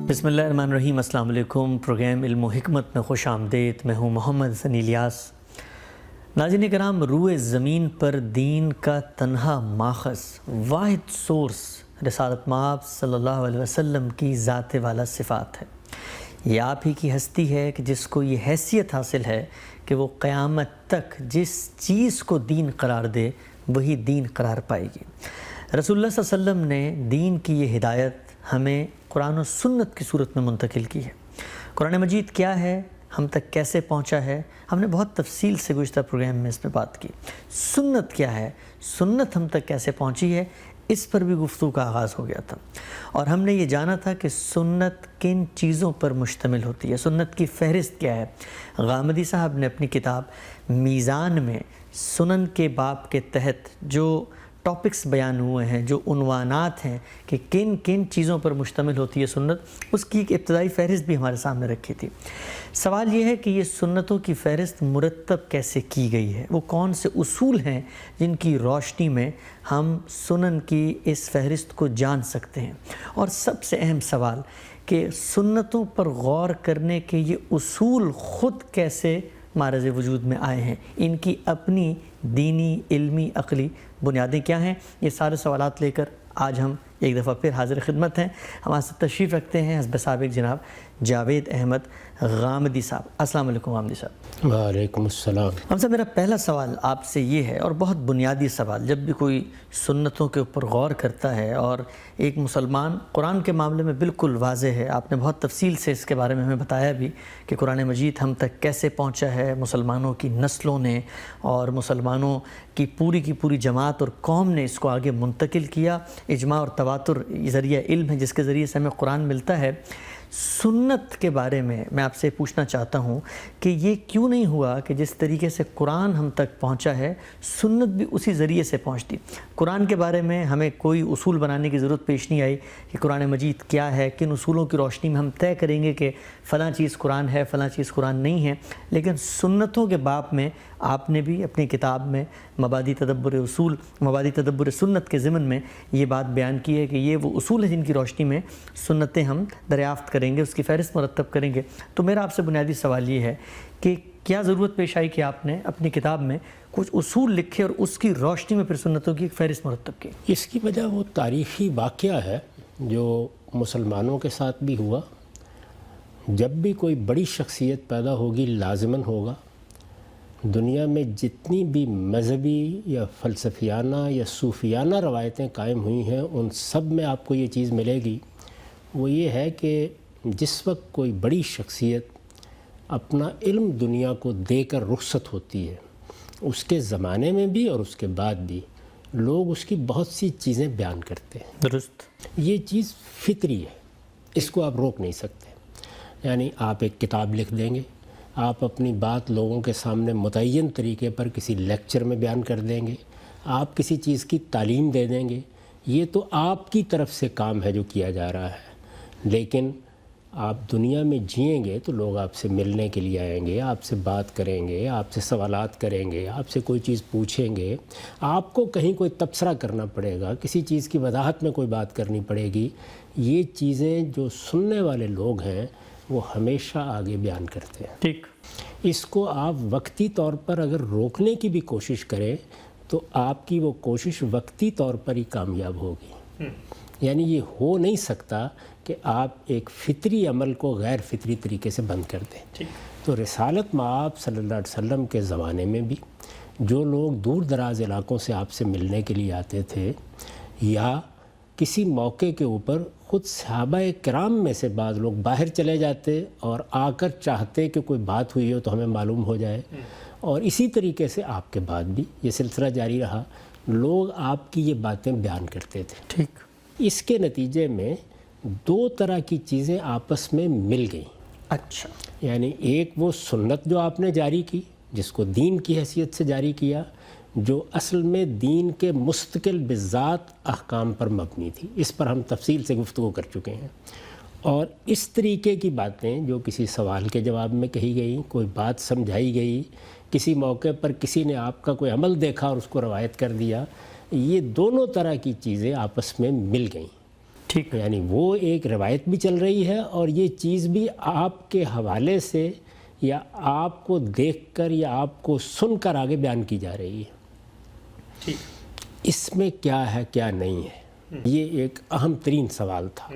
بسم اللہ الرحمن الرحیم۔ السلام علیکم۔ پروگرام علم و حکمت میں خوش آمدید۔ میں ہوں محمد حسن الیاس۔ ناظرین کرام، روئے زمین پر دین کا تنہا ماخذ، واحد سورس رسالت مآب صلی اللہ علیہ وسلم کی ذات والا صفات ہے۔ یہ آپ ہی کی ہستی ہے کہ جس کو یہ حیثیت حاصل ہے کہ وہ قیامت تک جس چیز کو دین قرار دے وہی دین قرار پائے گی۔ رسول اللہ صلی اللہ علیہ وسلم نے دین کی یہ ہدایت ہمیں قرآن و سنت کی صورت میں منتقل کی ہے۔ قرآن مجید کیا ہے، ہم تک کیسے پہنچا ہے، ہم نے بہت تفصیل سے گزشتہ پروگرام میں اس پہ بات کی۔ سنت کیا ہے، سنت ہم تک کیسے پہنچی ہے، اس پر بھی گفتگو کا آغاز ہو گیا تھا، اور ہم نے یہ جانا تھا کہ سنت کن چیزوں پر مشتمل ہوتی ہے، سنت کی فہرست کیا ہے۔ غامدی صاحب نے اپنی کتاب میزان میں سنن کے باب کے تحت جو ٹاپکس بیان ہوئے ہیں، جو عنوانات ہیں کہ کن کن چیزوں پر مشتمل ہوتی ہے سنت، اس کی ایک ابتدائی فہرست بھی ہمارے سامنے رکھی تھی۔ سوال یہ ہے کہ یہ سنتوں کی فہرست مرتب کیسے کی گئی ہے، وہ کون سے اصول ہیں جن کی روشنی میں ہم سنن کی اس فہرست کو جان سکتے ہیں، اور سب سے اہم سوال کہ سنتوں پر غور کرنے کے یہ اصول خود کیسے معرض وجود میں آئے ہیں، ان کی اپنی دینی، علمی، عقلی بنیادیں کیا ہیں۔ یہ سارے سوالات لے کر آج ہم ایک دفعہ پھر حاضر خدمت ہیں۔ ہمارے ساتھ تشریف رکھتے ہیں حزب سابق جناب جاوید احمد غامدی صاحب۔ السلام علیکم غامدی صاحب۔ وعلیکم السلام۔ ہم صاحب، میرا پہلا سوال آپ سے یہ ہے، اور بہت بنیادی سوال، جب بھی کوئی سنتوں کے اوپر غور کرتا ہے، اور ایک مسلمان قرآن کے معاملے میں بالکل واضح ہے، آپ نے بہت تفصیل سے اس کے بارے میں ہمیں بتایا بھی کہ قرآن مجید ہم تک کیسے پہنچا ہے، مسلمانوں کی نسلوں نے اور مسلمانوں کی پوری جماعت اور قوم نے اس کو آگے منتقل کیا۔ اجماع اور تواتر ذریعہ علم ہے جس کے ذریعے سے ہمیں قرآن ملتا ہے۔ سنت کے بارے میں آپ سے پوچھنا چاہتا ہوں کہ یہ کیوں نہیں ہوا کہ جس طریقے سے قرآن ہم تک پہنچا ہے، سنت بھی اسی ذریعے سے پہنچتی۔ قرآن کے بارے میں ہمیں کوئی اصول بنانے کی ضرورت پیش نہیں آئی کہ قرآن مجید کیا ہے، کن اصولوں کی روشنی میں ہم طے کریں گے کہ فلاں چیز قرآن ہے، فلاں چیز قرآن نہیں ہے۔ لیکن سنتوں کے باب میں آپ نے بھی اپنی کتاب میں مبادی تدبر اصول، مبادی تدبر سنت کے ضمن میں یہ بات بیان کی ہے کہ یہ وہ اصول ہیں جن کی روشنی میں سنتیں ہم دریافت کریں گے، اس کی فہرست مرتب کریں گے۔ تو میرا آپ سے بنیادی سوال یہ ہے کہ کیا ضرورت پیش آئی کہ آپ نے اپنی کتاب میں کچھ اصول لکھے اور اس کی روشنی میں پھر سنتوں کی ایک فہرست مرتب کی؟ اس کی وجہ وہ تاریخی واقعہ ہے جو مسلمانوں کے ساتھ بھی ہوا۔ جب بھی کوئی بڑی شخصیت پیدا ہوگی، لازماً ہوگا دنیا میں جتنی بھی مذہبی یا فلسفیانہ یا صوفیانہ روایتیں قائم ہوئی ہیں، ان سب میں آپ کو یہ چیز ملے گی، وہ یہ ہے کہ جس وقت کوئی بڑی شخصیت اپنا علم دنیا کو دے کر رخصت ہوتی ہے، اس کے زمانے میں بھی اور اس کے بعد بھی لوگ اس کی بہت سی چیزیں بیان کرتے ہیں۔ درست۔ یہ چیز فطری ہے، اس کو آپ روک نہیں سکتے۔ یعنی آپ ایک کتاب لکھ دیں گے، آپ اپنی بات لوگوں کے سامنے متعین طریقے پر کسی لیکچر میں بیان کر دیں گے، آپ کسی چیز کی تعلیم دے دیں گے، یہ تو آپ کی طرف سے کام ہے جو کیا جا رہا ہے۔ لیکن آپ دنیا میں جئیں گے تو لوگ آپ سے ملنے کے لیے آئیں گے، آپ سے بات کریں گے، آپ سے سوالات کریں گے، آپ سے کوئی چیز پوچھیں گے، آپ کو کہیں کوئی تبصرہ کرنا پڑے گا، کسی چیز کی وضاحت میں کوئی بات کرنی پڑے گی۔ یہ چیزیں جو سننے والے لوگ ہیں وہ ہمیشہ آگے بیان کرتے ہیں۔ ٹھیک۔ اس کو آپ وقتی طور پر اگر روکنے کی بھی کوشش کریں تو آپ کی وہ کوشش وقتی طور پر ہی کامیاب ہوگی۔ یعنی یہ ہو نہیں سکتا کہ آپ ایک فطری عمل کو غیر فطری طریقے سے بند کر دیں۔ تو رسالت مآب صلی اللہ علیہ وسلم کے زمانے میں بھی جو لوگ دور دراز علاقوں سے آپ سے ملنے کے لیے آتے تھے، یا کسی موقع کے اوپر خود صحابہ کرام میں سے بعض لوگ باہر چلے جاتے اور آ کر چاہتے کہ کوئی بات ہوئی ہو تو ہمیں معلوم ہو جائے، اور اسی طریقے سے آپ کے بعد بھی یہ سلسلہ جاری رہا، لوگ آپ کی یہ باتیں بیان کرتے تھے۔ ٹھیک۔ اس کے نتیجے میں دو طرح کی چیزیں آپس میں مل گئیں۔ اچھا۔ یعنی ایک وہ سنت جو آپ نے جاری کی، جس کو دین کی حیثیت سے جاری کیا، جو اصل میں دین کے مستقل بذات احکام پر مبنی تھی، اس پر ہم تفصیل سے گفتگو کر چکے ہیں۔ اور اس طریقے کی باتیں جو کسی سوال کے جواب میں کہی گئیں، کوئی بات سمجھائی گئی، کسی موقع پر کسی نے آپ کا کوئی عمل دیکھا اور اس کو روایت کر دیا، یہ دونوں طرح کی چیزیں آپس میں مل گئیں۔ ٹھیک، یعنی وہ ایک روایت بھی چل رہی ہے اور یہ چیز بھی آپ کے حوالے سے یا آپ کو دیکھ کر یا آپ کو سن کر آگے بیان کی جا رہی ہے. ٹھیک، اس میں کیا ہے کیا نہیں ہے، یہ ایک اہم ترین سوال تھا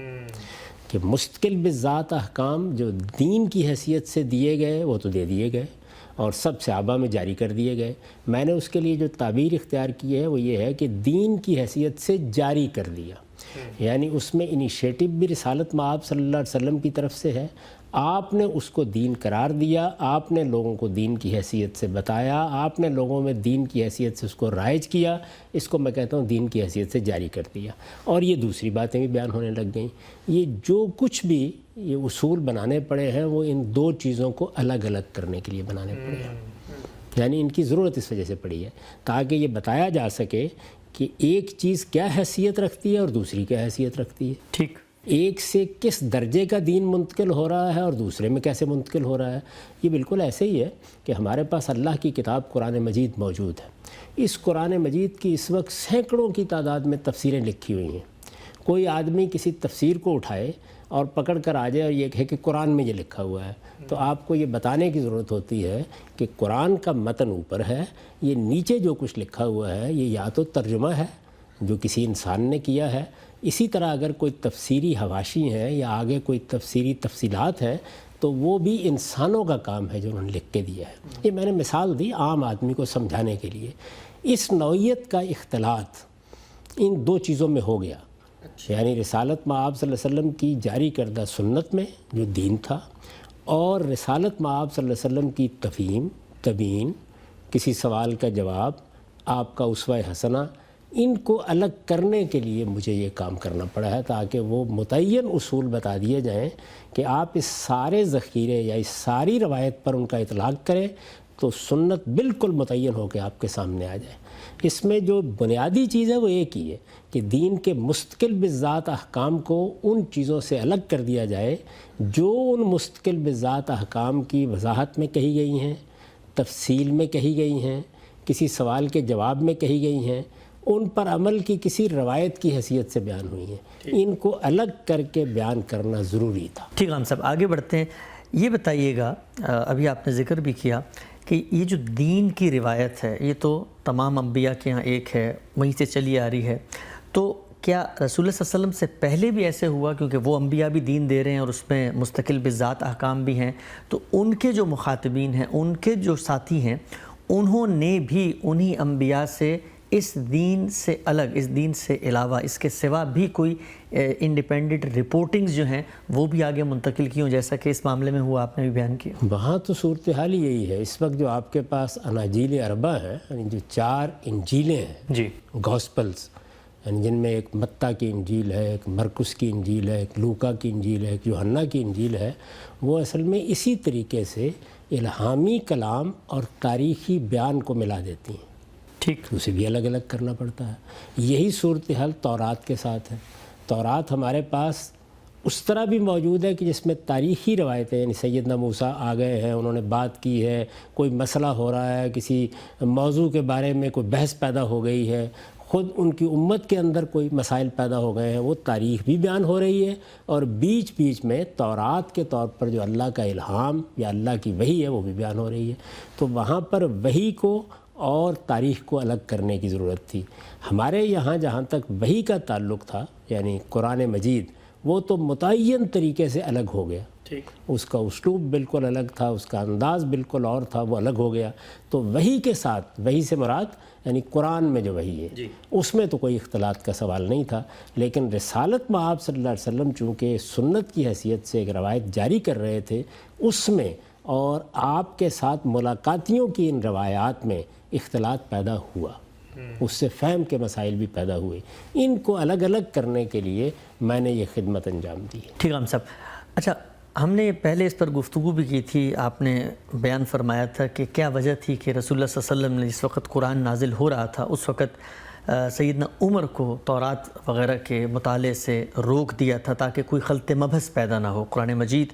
کہ مستقل بذات احکام جو دین کی حیثیت سے دیے گئے وہ تو دے دیے گئے اور سب صحابہ میں جاری کر دیے گئے. میں نے اس کے لیے جو تعبیر اختیار کی ہے وہ یہ ہے کہ دین کی حیثیت سے جاری کر دیا، یعنی اس میں انیشیٹو بھی رسالت مآب صلی اللہ علیہ وسلم کی طرف سے ہے. آپ نے اس کو دین قرار دیا، آپ نے لوگوں کو دین کی حیثیت سے بتایا، آپ نے لوگوں میں دین کی حیثیت سے اس کو رائج کیا. اس کو میں کہتا ہوں دین کی حیثیت سے جاری کر دیا. اور یہ دوسری باتیں بھی بیان ہونے لگ گئیں. یہ جو کچھ بھی یہ اصول بنانے پڑے ہیں وہ ان دو چیزوں کو الگ الگ کرنے کے لیے بنانے پڑے ہیں. یعنی ان کی ضرورت اس وجہ سے پڑی ہے تاکہ یہ بتایا جا سکے کہ ایک چیز کیا حیثیت رکھتی ہے اور دوسری کیا حیثیت رکھتی ہے. ٹھیک، ایک سے کس درجے کا دین منتقل ہو رہا ہے اور دوسرے میں کیسے منتقل ہو رہا ہے. یہ بالکل ایسے ہی ہے کہ ہمارے پاس اللہ کی کتاب قرآن مجید موجود ہے. اس قرآن مجید کی اس وقت سینکڑوں کی تعداد میں تفسیریں لکھی ہوئی ہیں. کوئی آدمی کسی تفسیر کو اٹھائے اور پکڑ کر آ جائے اور یہ کہے کہ قرآن میں یہ لکھا ہوا ہے تو آپ کو یہ بتانے کی ضرورت ہوتی ہے کہ قرآن کا متن اوپر ہے، یہ نیچے جو کچھ لکھا ہوا ہے یہ یا تو ترجمہ ہے جو کسی انسان نے کیا ہے. اسی طرح اگر کوئی تفسیری حواشی ہیں یا آگے کوئی تفسیری تفصیلات ہیں تو وہ بھی انسانوں کا کام ہے جو انہوں نے لکھ کے دیا ہے. یہ میں نے مثال دی عام آدمی کو سمجھانے کے لیے. اس نوعیت کا اختلاط ان دو چیزوں میں ہو گیا، یعنی رسالت مآب صلی اللہ علیہ وسلم کی جاری کردہ سنت میں جو دین تھا اور رسالت مآب صلی اللہ علیہ وسلم کی تفہیم، تبیین، کسی سوال کا جواب، آپ کا اسوہ حسنہ، ان کو الگ کرنے کے لیے مجھے یہ کام کرنا پڑا ہے تاکہ وہ متعین اصول بتا دیے جائیں کہ آپ اس سارے ذخیرے یا اس ساری روایت پر ان کا اطلاق کریں تو سنت بالکل متعین ہو کے آپ کے سامنے آ جائے. اس میں جو بنیادی چیز ہے وہ ایک ہی ہے کہ دین کے مستقل بذات احکام کو ان چیزوں سے الگ کر دیا جائے جو ان مستقل بذات احکام کی وضاحت میں کہی گئی ہیں، تفصیل میں کہی گئی ہیں، کسی سوال کے جواب میں کہی گئی ہیں، ان پر عمل کی کسی روایت کی حیثیت سے بیان ہوئی ہیں. ان کو الگ کر کے بیان کرنا ضروری تھا. ٹھیک ہے، ہم سب آگے بڑھتے ہیں. یہ بتائیے گا، ابھی آپ نے ذکر بھی کیا کہ یہ جو دین کی روایت ہے یہ تو تمام انبیاء کے ہاں ایک ہے، وہیں سے چلی آ رہی ہے. تو کیا رسول اللہ صلی اللہ علیہ وسلم سے پہلے بھی ایسے ہوا، کیونکہ وہ انبیاء بھی دین دے رہے ہیں اور اس میں مستقل بذات احکام بھی ہیں، تو ان کے جو مخاطبین ہیں، ان کے جو ساتھی ہیں، انہوں نے بھی انہی انبیاء سے اس دین سے الگ، اس دین سے علاوہ، اس کے سوا بھی کوئی انڈیپینڈنٹ رپورٹنگز جو ہیں وہ بھی آگے منتقل کی ہوں، جیسا کہ اس معاملے میں ہوا آپ نے بھی بیان کیا؟ وہاں تو صورتحال یہی ہے. اس وقت جو آپ کے پاس اناجیل اربع ہیں، یعنی جو 4 انجیلیں ہیں، جی، گاسپلز، یعنی جن میں ایک متی کی انجیل ہے، ایک مرکس کی انجیل ہے، ایک لوکا کی انجیل ہے، ایک یوحنا کی انجیل ہے، وہ اصل میں اسی طریقے سے الہامی کلام اور تاریخی بیان کو ملا دیتی ہیں. ٹھیک، اسے بھی الگ الگ کرنا پڑتا ہے. یہی صورتحال تورات کے ساتھ ہے. تورات ہمارے پاس اس طرح بھی موجود ہے کہ جس میں تاریخی روایتیں، یعنی سیدنا موسیٰ آ گئے ہیں، انہوں نے بات کی ہے، کوئی مسئلہ ہو رہا ہے، کسی موضوع کے بارے میں کوئی بحث پیدا ہو گئی ہے، خود ان کی امت کے اندر کوئی مسائل پیدا ہو گئے ہیں، وہ تاریخ بھی بیان ہو رہی ہے اور بیچ بیچ میں تورات کے طور پر جو اللہ کا الہام یا اللہ کی وحی ہے وہ بھی بیان ہو رہی ہے. تو وہاں پر وحی کو اور تاریخ کو الگ کرنے کی ضرورت تھی. ہمارے یہاں جہاں تک وحی کا تعلق تھا، یعنی قرآن مجید، وہ تو متعین طریقے سے الگ ہو گیا. اس کا اسلوب بالکل الگ تھا، اس کا انداز بالکل اور تھا، وہ الگ ہو گیا. تو وحی کے ساتھ، وحی سے مراد یعنی قرآن میں جو وحی ہے اس میں تو کوئی اختلاط کا سوال نہیں تھا. لیکن رسالت مآب صلی اللہ علیہ وسلم چونکہ سنت کی حیثیت سے ایک روایت جاری کر رہے تھے، اس میں اور آپ کے ساتھ ملاقاتیوں کی ان روایات میں اختلاط پیدا ہوا، اس سے فہم کے مسائل بھی پیدا ہوئے. ان کو الگ الگ کرنے کے لیے میں نے یہ خدمت انجام دی. ٹھیک ہے ہم صاحب. اچھا، ہم نے پہلے اس پر گفتگو بھی کی تھی، آپ نے بیان فرمایا تھا کہ کیا وجہ تھی کہ رسول اللہ صلی اللہ علیہ وسلم نے جس وقت قرآن نازل ہو رہا تھا اس وقت سیدنا عمر کو تورات وغیرہ کے مطالعے سے روک دیا تھا تاکہ کوئی خلط مبحث پیدا نہ ہو، قرآن مجید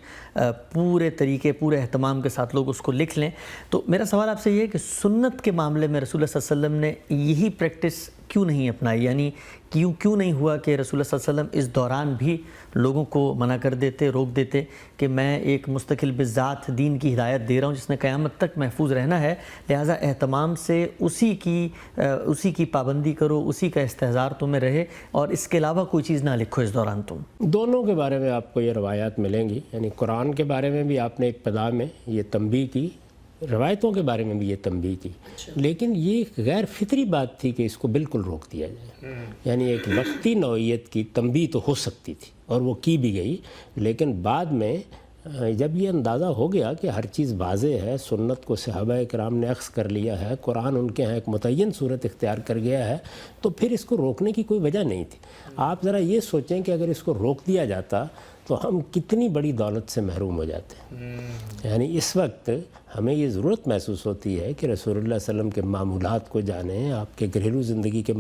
پورے طریقے، پورے اہتمام کے ساتھ لوگ اس کو لکھ لیں. تو میرا سوال آپ سے یہ ہے کہ سنت کے معاملے میں رسول اللہ صلی اللہ علیہ وسلم نے یہی پریکٹس کیوں نہیں اپنائی؟ یعنی کیوں نہیں ہوا کہ رسول اللہ صلی اللہ علیہ وسلم اس دوران بھی لوگوں کو منع کر دیتے، روک دیتے کہ میں ایک مستقل بذات دین کی ہدایت دے رہا ہوں جس نے قیامت تک محفوظ رہنا ہے، لہٰذا اہتمام سے اسی کی پابندی کرو، اسی کا استحضار تمہیں رہے اور اس کے علاوہ کوئی چیز نہ لکھو اس دوران تم؟ دونوں کے بارے میں آپ کو یہ روایات ملیں گی، یعنی قرآن کے بارے میں بھی آپ نے ایک ابتدا میں یہ تنبیہ کی، روایتوں کے بارے میں بھی یہ تنبیہ کی، لیکن یہ ایک غیر فطری بات تھی کہ اس کو بالکل روک دیا جائے۔ یعنی ایک وقتی نوعیت کی تنبیہ تو ہو سکتی تھی اور وہ کی بھی گئی، لیکن بعد میں جب یہ اندازہ ہو گیا کہ ہر چیز واضح ہے، سنت کو صحابہ کرام نے اخذ کر لیا ہے، قرآن ان کے ہاں ایک متعین صورت اختیار کر گیا ہے، تو پھر اس کو روکنے کی کوئی وجہ نہیں تھی۔ آپ ذرا یہ سوچیں کہ اگر اس کو روک دیا جاتا تو ہم کتنی بڑی دولت سے محروم ہو جاتے ہیں۔ یعنی اس وقت ہمیں یہ ضرورت محسوس ہوتی ہے کہ رسول اللہ صلی اللہ علیہ وسلم کے معمولات کو جانیں، آپ کے گھریلو زندگی کے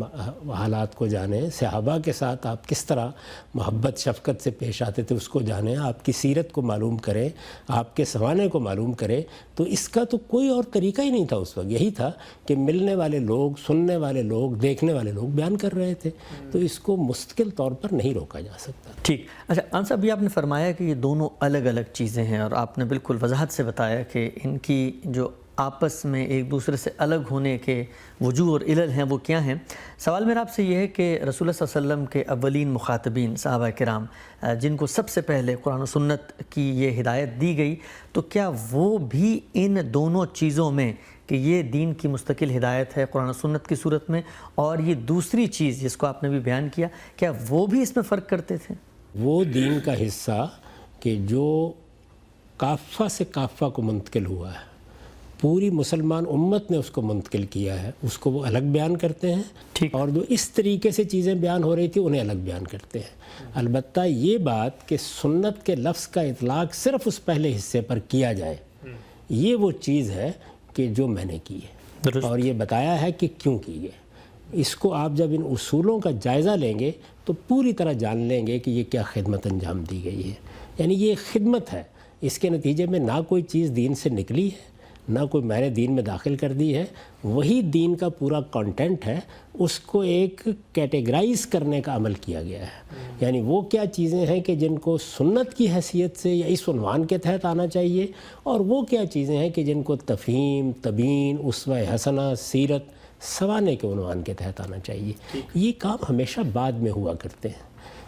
حالات کو جانیں، صحابہ کے ساتھ آپ کس طرح محبت شفقت سے پیش آتے تھے اس کو جانیں، آپ کی سیرت کو معلوم کریں، آپ کے زمانے کو معلوم کریں۔ تو اس کا تو کوئی اور طریقہ ہی نہیں تھا اس وقت، یہی تھا کہ ملنے والے لوگ، سننے والے لوگ، دیکھنے والے لوگ بیان کر رہے تھے، تو اس کو مستقل طور پر نہیں روکا جا سکتا۔ ٹھیک، اچھا آن صاحب، یہ آپ نے فرمایا کہ یہ دونوں الگ الگ چیزیں ہیں اور آپ نے بالکل وضاحت سے بتایا کہ ان کی جو آپس میں ایک دوسرے سے الگ ہونے کے وجوہ اور علل ہیں وہ کیا ہیں۔ سوال میرا آپ سے یہ ہے کہ رسول اللہ صلی اللہ علیہ وسلم کے اولین مخاطبین صحابہ کرام جن کو سب سے پہلے قرآن و سنت کی یہ ہدایت دی گئی، تو کیا وہ بھی ان دونوں چیزوں میں کہ یہ دین کی مستقل ہدایت ہے قرآن و سنت کی صورت میں، اور یہ دوسری چیز جس کو آپ نے بھی بیان کیا، کیا وہ بھی اس میں فرق کرتے تھے؟ وہ دین کا حصہ کہ جو کافہ سے کافہ کو منتقل ہوا ہے، پوری مسلمان امت نے اس کو منتقل کیا ہے، اس کو وہ الگ بیان کرتے ہیں، اور جو اس طریقے سے چیزیں بیان ہو رہی تھی انہیں الگ بیان کرتے ہیں۔ البتہ یہ بات کہ سنت کے لفظ کا اطلاق صرف اس پہلے حصے پر کیا جائے، یہ وہ چیز ہے کہ جو میں نے کی ہے اور یہ بتایا ہے کہ کیوں کی ہے۔ اس کو آپ جب ان اصولوں کا جائزہ لیں گے تو پوری طرح جان لیں گے کہ یہ کیا خدمت انجام دی گئی ہے۔ یعنی یہ خدمت ہے، اس کے نتیجے میں نہ کوئی چیز دین سے نکلی ہے، نہ کوئی میں نے دین میں داخل کر دی ہے، وہی دین کا پورا کنٹینٹ ہے، اس کو ایک کیٹیگرائز کرنے کا عمل کیا گیا ہے۔ یعنی وہ کیا چیزیں ہیں کہ جن کو سنت کی حیثیت سے یا اس عنوان کے تحت آنا چاہیے، اور وہ کیا چیزیں ہیں کہ جن کو تفہیم، تبیین، اسوہ حسنہ، سیرت، سوانے کے عنوان کے تحت آنا چاہیے۔ یہ کام ہمیشہ بعد میں ہوا کرتے ہیں۔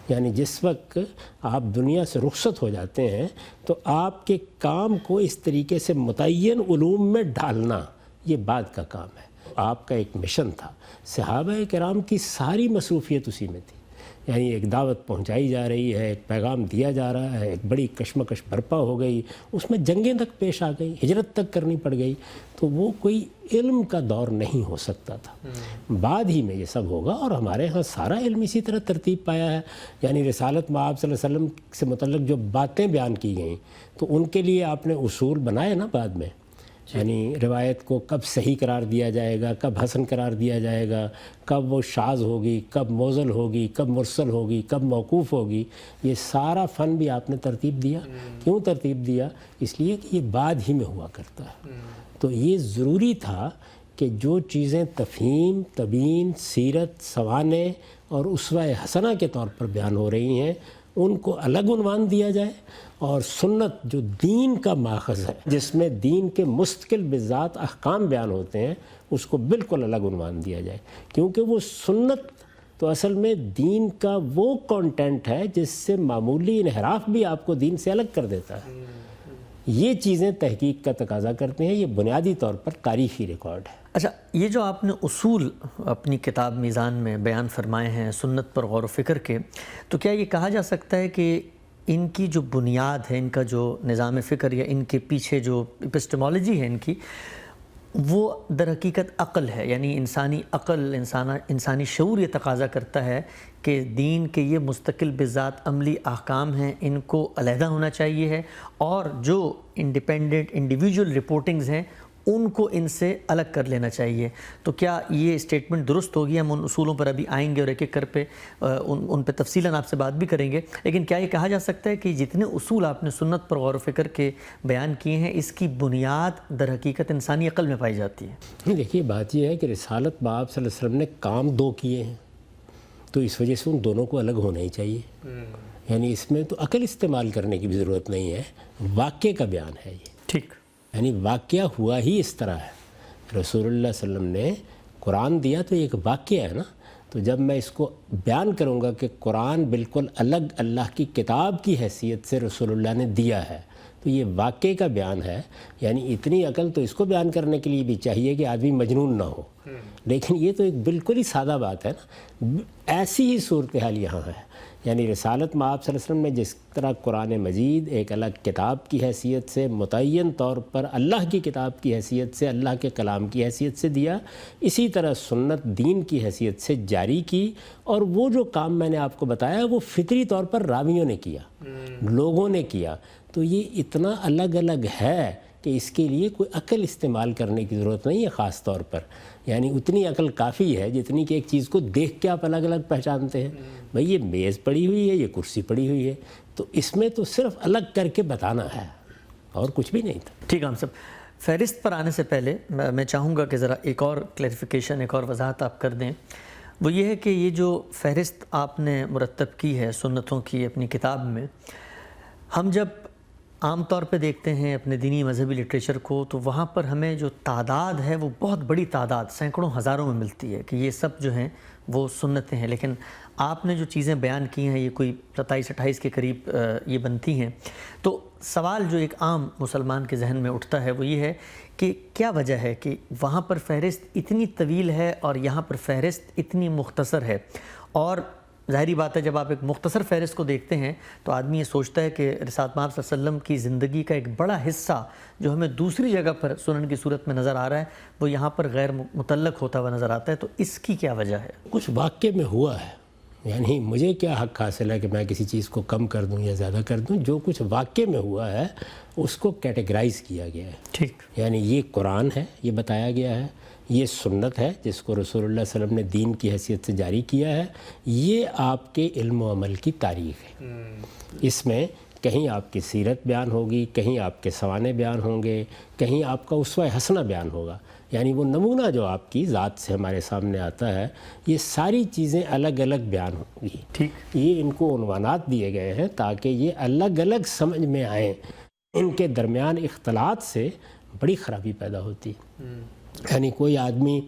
یعنی جس وقت آپ دنیا سے رخصت ہو جاتے ہیں تو آپ کے کام کو اس طریقے سے متعین علوم میں ڈالنا یہ بعد کا کام ہے۔ آپ کا ایک مشن تھا، صحابہ کرام کی ساری مصروفیت اسی میں تھی۔ یعنی ایک دعوت پہنچائی جا رہی ہے، ایک پیغام دیا جا رہا ہے، ایک بڑی کشمکش برپا ہو گئی، اس میں جنگیں تک پیش آ گئی، ہجرت تک کرنی پڑ گئی، تو وہ کوئی علم کا دور نہیں ہو سکتا تھا۔ بعد ہی میں یہ سب ہوگا، اور ہمارے ہاں سارا علم اسی طرح ترتیب پایا ہے۔ یعنی رسالت میں آپ صلی اللہ علیہ وسلم سے متعلق جو باتیں بیان کی گئیں تو ان کے لیے آپ نے اصول بنائے نا بعد میں، یعنی روایت کو کب صحیح قرار دیا جائے گا، کب حسن قرار دیا جائے گا، کب وہ شاذ ہوگی، کب موزل ہوگی، کب مرسل ہوگی، کب موقوف ہوگی، یہ سارا فن بھی آپ نے ترتیب دیا۔ کیوں ترتیب دیا؟ اس لیے کہ یہ بعد ہی میں ہوا کرتا ہے۔ تو یہ ضروری تھا کہ جو چیزیں تفہیم، تبیین، سیرت، سوانے اور اسوہ حسنہ کے طور پر بیان ہو رہی ہیں ان کو الگ عنوان دیا جائے، اور سنت جو دین کا ماخذ ہے، جس میں دین کے مستقل بذات احکام بیان ہوتے ہیں، اس کو بالکل الگ عنوان دیا جائے، کیونکہ وہ سنت تو اصل میں دین کا وہ کانٹینٹ ہے جس سے معمولی انحراف بھی آپ کو دین سے الگ کر دیتا ہے۔ یہ چیزیں تحقیق کا تقاضا کرتے ہیں، یہ بنیادی طور پر تاریخی ریکارڈ ہے۔ اچھا، یہ جو آپ نے اصول اپنی کتاب میزان میں بیان فرمائے ہیں سنت پر غور و فکر کے، تو کیا یہ کہا جا سکتا ہے کہ ان کی جو بنیاد ہے، ان کا جو نظام فکر یا ان کے پیچھے جو اپسٹمالوجی ہے ان کی، وہ در حقیقت عقل ہے؟ یعنی انسانی عقل، انسانی شعور یہ تقاضا کرتا ہے کہ دین کے یہ مستقل بذات عملی احکام ہیں، ان کو علیحدہ ہونا چاہیے ہے، اور جو انڈیپینڈنٹ انڈیویجول رپورٹنگز ہیں ان کو ان سے الگ کر لینا چاہیے. تو کیا یہ اسٹیٹمنٹ درست ہوگی؟ ہم ان اصولوں پر ابھی آئیں گے اور ایک ایک کر پہ ان پہ تفصیلاً آپ سے بات بھی کریں گے. لیکن کیا یہ کہا جا سکتا ہے کہ جتنے اصول آپ نے سنت پر غور و فکر کے بیان کیے ہیں اس کی بنیاد در حقیقت انسانی عقل میں پائی جاتی ہے؟ دیکھیے بات یہ ہے کہ رسالت باب صلی اللہ علیہ وسلم نے کام دو کیے ہیں، تو اس وجہ سے ان دونوں کو الگ ہونا ہی چاہیے. یعنی اس میں تو عقل استعمال کرنے کی بھی ضرورت نہیں ہے، واقعے کا بیان ہے یہ. ٹھیک. یعنی واقعہ ہوا ہی اس طرح ہے. رسول اللہ صلی اللہ علیہ وسلم نے قرآن دیا تو ایک واقعہ ہے نا. تو جب میں اس کو بیان کروں گا کہ قرآن بالکل الگ اللہ کی کتاب کی حیثیت سے رسول اللہ نے دیا ہے، تو یہ واقعے کا بیان ہے. یعنی اتنی عقل تو اس کو بیان کرنے کے لیے بھی چاہیے کہ آدمی مجنون نہ ہو. لیکن یہ تو ایک بالکل ہی سادہ بات ہے نا. ایسی ہی صورتحال یہاں ہے. یعنی رسالت مآب صلی اللہ علیہ وسلم نے جس طرح قرآن مجید ایک الگ کتاب کی حیثیت سے متعین طور پر اللہ کی کتاب کی حیثیت سے، اللہ کے کلام کی حیثیت سے دیا، اسی طرح سنت دین کی حیثیت سے جاری کی. اور وہ جو کام میں نے آپ کو بتایا وہ فطری طور پر راویوں نے کیا، لوگوں نے کیا. تو یہ اتنا الگ الگ ہے کہ اس کے لیے کوئی عقل استعمال کرنے کی ضرورت نہیں ہے خاص طور پر. یعنی اتنی عقل کافی ہے جتنی کہ ایک چیز کو دیکھ کے آپ الگ الگ پہچانتے ہیں. بھئی یہ میز پڑی ہوئی ہے، یہ کرسی پڑی ہوئی ہے، تو اس میں تو صرف الگ کر کے بتانا ہے اور کچھ بھی نہیں تھا. ٹھیک ہے ہم سب. فہرست پر آنے سے پہلے میں چاہوں گا کہ ذرا ایک اور کلیریفیکیشن، ایک اور وضاحت آپ کر دیں. وہ یہ ہے کہ یہ جو فہرست آپ نے مرتب کی ہے سنتوں کی اپنی کتاب میں، ہم جب عام طور پہ دیکھتے ہیں اپنے دینی مذہبی لٹریچر کو تو وہاں پر ہمیں جو تعداد ہے وہ بہت بڑی تعداد، سینکڑوں ہزاروں میں ملتی ہے کہ یہ سب جو ہیں وہ سنتیں ہیں. لیکن آپ نے جو چیزیں بیان کی ہیں یہ کوئی 27-28 کے قریب یہ بنتی ہیں. تو سوال جو ایک عام مسلمان کے ذہن میں اٹھتا ہے وہ یہ ہے کہ کیا وجہ ہے کہ وہاں پر فہرست اتنی طویل ہے اور یہاں پر فہرست اتنی مختصر ہے؟ اور ظاہری بات ہے جب آپ ایک مختصر فہرست کو دیکھتے ہیں تو آدمی یہ سوچتا ہے کہ رسالت مآب صلی اللہ علیہ وسلم کی زندگی کا ایک بڑا حصہ جو ہمیں دوسری جگہ پر سنن کی صورت میں نظر آ رہا ہے وہ یہاں پر غیر متعلق ہوتا ہوا نظر آتا ہے. تو اس کی کیا وجہ ہے؟ کچھ واقعے میں ہوا ہے. یعنی مجھے کیا حق حاصل ہے کہ میں کسی چیز کو کم کر دوں یا زیادہ کر دوں؟ جو کچھ واقعے میں ہوا ہے اس کو کیٹیگرائز کیا گیا ہے. ٹھیک. یعنی یہ قرآن ہے، یہ بتایا گیا ہے. یہ سنت ہے جس کو رسول اللہ صلی اللہ علیہ وسلم نے دین کی حیثیت سے جاری کیا ہے. یہ آپ کے علم و عمل کی تاریخ ہے. اس میں کہیں آپ کی سیرت بیان ہوگی، کہیں آپ کے سوانح بیان ہوں گے، کہیں آپ کا اسوہ حسنہ بیان ہوگا. یعنی وہ نمونہ جو آپ کی ذات سے ہمارے سامنے آتا ہے، یہ ساری چیزیں الگ الگ بیان ہوں گی. ٹھیک. یہ ان کو عنوانات دیے گئے ہیں تاکہ یہ الگ الگ سمجھ میں آئیں. ان کے درمیان اختلاط سے بڑی خرابی پیدا ہوتی ہے. یعنی کوئی آدمی